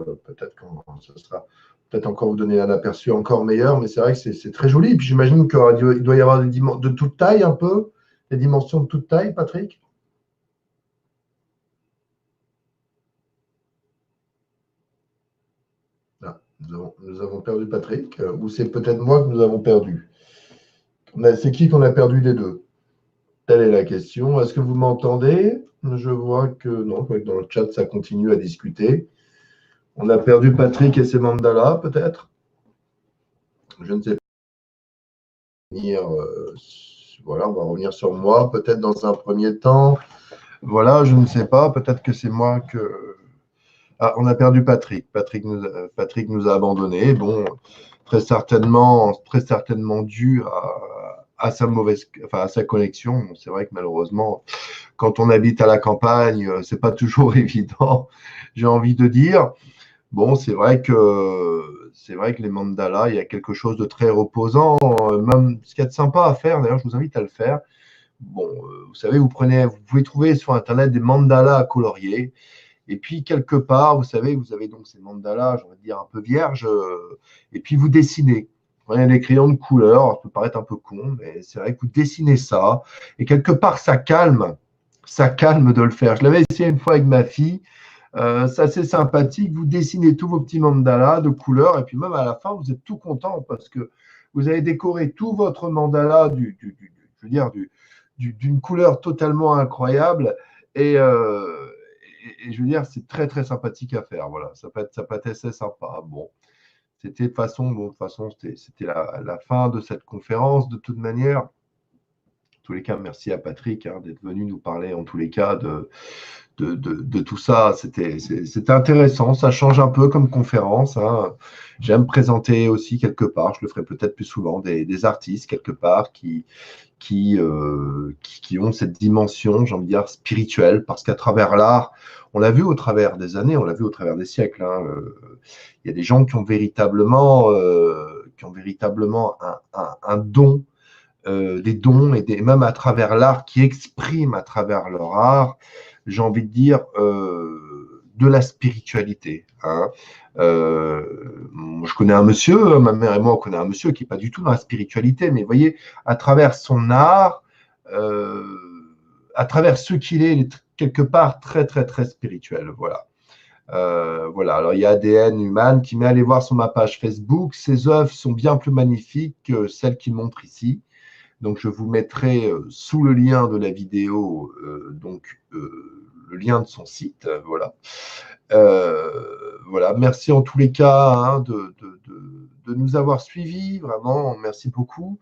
quand ce sera peut-être encore vous donner un aperçu encore meilleur, mais c'est vrai que c'est très joli. Et puis j'imagine qu'il doit y avoir de toute taille un peu, des dimensions de toute taille, Patrick. Ah, nous avons perdu Patrick, ou c'est peut-être moi que nous avons perdu. C'est qui qu'on a perdu des deux? Telle est la question. Est-ce que vous m'entendez? Je vois que non, que dans le chat, ça continue à discuter. On a perdu Patrick et ses mandalas, peut-être? Je ne sais pas. Voilà, on va revenir sur moi, peut-être dans un premier temps. Voilà, je ne sais pas. Peut-être que c'est moi que. Ah, on a perdu Patrick. Patrick nous a abandonnés. Bon, très certainement dû à sa à sa connexion. Bon, c'est vrai que malheureusement, quand on habite à la campagne, c'est pas toujours évident. J'ai envie de dire. Bon, c'est vrai que les mandalas, il y a quelque chose de très reposant. Même ce qu'il y a de sympa à faire, d'ailleurs, je vous invite à le faire. Bon, vous savez, vous pouvez trouver sur Internet des mandalas à colorier. Et puis, quelque part, vous savez, vous avez donc ces mandalas, j'ai envie de dire, un peu vierges. Et puis, vous dessinez. Vous prenez des crayons de couleur, ça peut paraître un peu con, mais c'est vrai que vous dessinez ça. Et quelque part, ça calme. Ça calme de le faire. Je l'avais essayé une fois avec ma fille. C'est assez sympathique. Vous dessinez tous vos petits mandalas de couleurs et puis même à la fin, vous êtes tout content parce que vous avez décoré tout votre mandala je veux dire, d'une couleur totalement incroyable et je veux dire, c'est très très sympathique à faire. Voilà, ça peut être assez sympa. Bon, c'était de toute façon, c'était la fin de cette conférence de toute manière. En tous les cas, merci à Patrick d'être venu nous parler en tous les cas de tout ça. C'était intéressant, ça change un peu comme conférence, hein. J'aime présenter aussi quelque part, je le ferai peut-être plus souvent, des artistes quelque part qui ont cette dimension, j'ai envie de dire, spirituelle, parce qu'à travers l'art, on l'a vu au travers des années, on l'a vu au travers des siècles, hein, il y a des gens qui ont véritablement un don, des dons, et même à travers l'art, qui expriment à travers leur art, j'ai envie de dire, de la spiritualité, hein. Je connais un monsieur, ma mère et moi, on connaît un monsieur qui n'est pas du tout dans la spiritualité, mais vous voyez, à travers son art, à travers ce qu'il est quelque part très, très, très spirituel. Voilà. Voilà. Alors, il y a ADN Human qui met à aller voir sur ma page Facebook. Ses œuvres sont bien plus magnifiques que celles qu'il montre ici. Donc, je vous mettrai sous le lien de la vidéo le lien de son site. Voilà. Voilà. Merci en tous les cas, hein, de nous avoir suivis. Vraiment, merci beaucoup.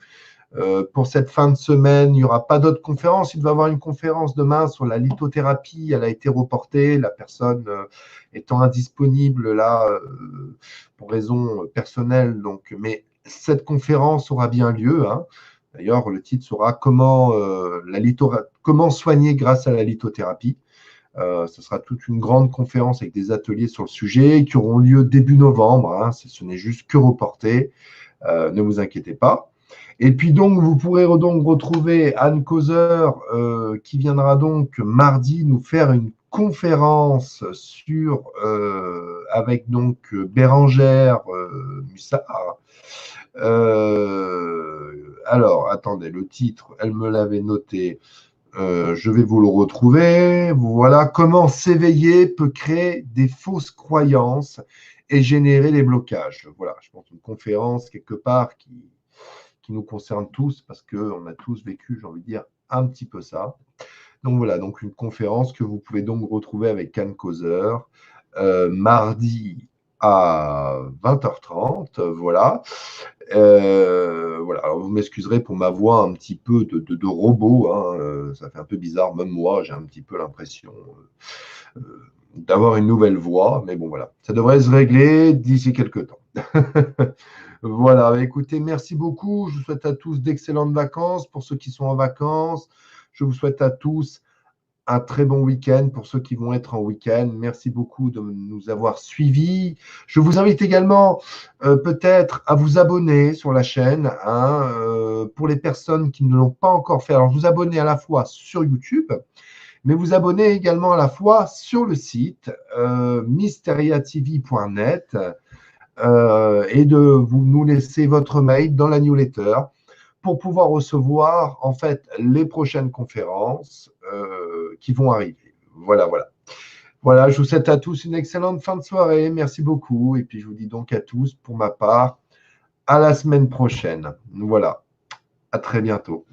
Pour cette fin de semaine, il n'y aura pas d'autres conférences. Il va y avoir une conférence demain sur la lithothérapie. Elle a été reportée, la personne étant indisponible là pour raison personnelle. Donc, mais cette conférence aura bien lieu, hein. D'ailleurs, le titre sera comment soigner grâce à la lithothérapie. Ce sera toute une grande conférence avec des ateliers sur le sujet qui auront lieu début novembre, hein. Ce n'est juste que reporté. Ne vous inquiétez pas. Et puis donc, vous pourrez donc retrouver Anne Causeur qui viendra donc mardi nous faire une conférence avec donc Bérangère Mussard. Alors, attendez, le titre, elle me l'avait noté. Je vais vous le retrouver. Voilà, comment s'éveiller peut créer des fausses croyances et générer des blocages. Voilà, je pense une conférence quelque part qui nous concerne tous, parce qu'on a tous vécu, j'ai envie de dire, un petit peu ça. Donc voilà, donc une conférence que vous pouvez donc retrouver avec Anne Causeur mardi à 20h30. Voilà. Voilà. Alors vous m'excuserez pour ma voix un petit peu de robot, hein, ça fait un peu bizarre, même moi j'ai un petit peu l'impression d'avoir une nouvelle voix, mais bon voilà, ça devrait se régler d'ici quelques temps. Voilà, écoutez, merci beaucoup. Je vous souhaite à tous d'excellentes vacances pour ceux qui sont en vacances. Je vous souhaite à tous un très bon week-end pour ceux qui vont être en week-end. Merci beaucoup de nous avoir suivis. Je vous invite également peut-être à vous abonner sur la chaîne, hein, pour les personnes qui ne l'ont pas encore fait. Alors, vous abonnez à la fois sur YouTube, mais vous abonnez également à la fois sur le site mysteriatv.net. Et de vous nous laisser votre mail dans la newsletter pour pouvoir recevoir en fait les prochaines conférences qui vont arriver. Voilà, voilà. Voilà, je vous souhaite à tous une excellente fin de soirée. Merci beaucoup. Et puis je vous dis donc à tous, pour ma part, à la semaine prochaine. Voilà. À très bientôt.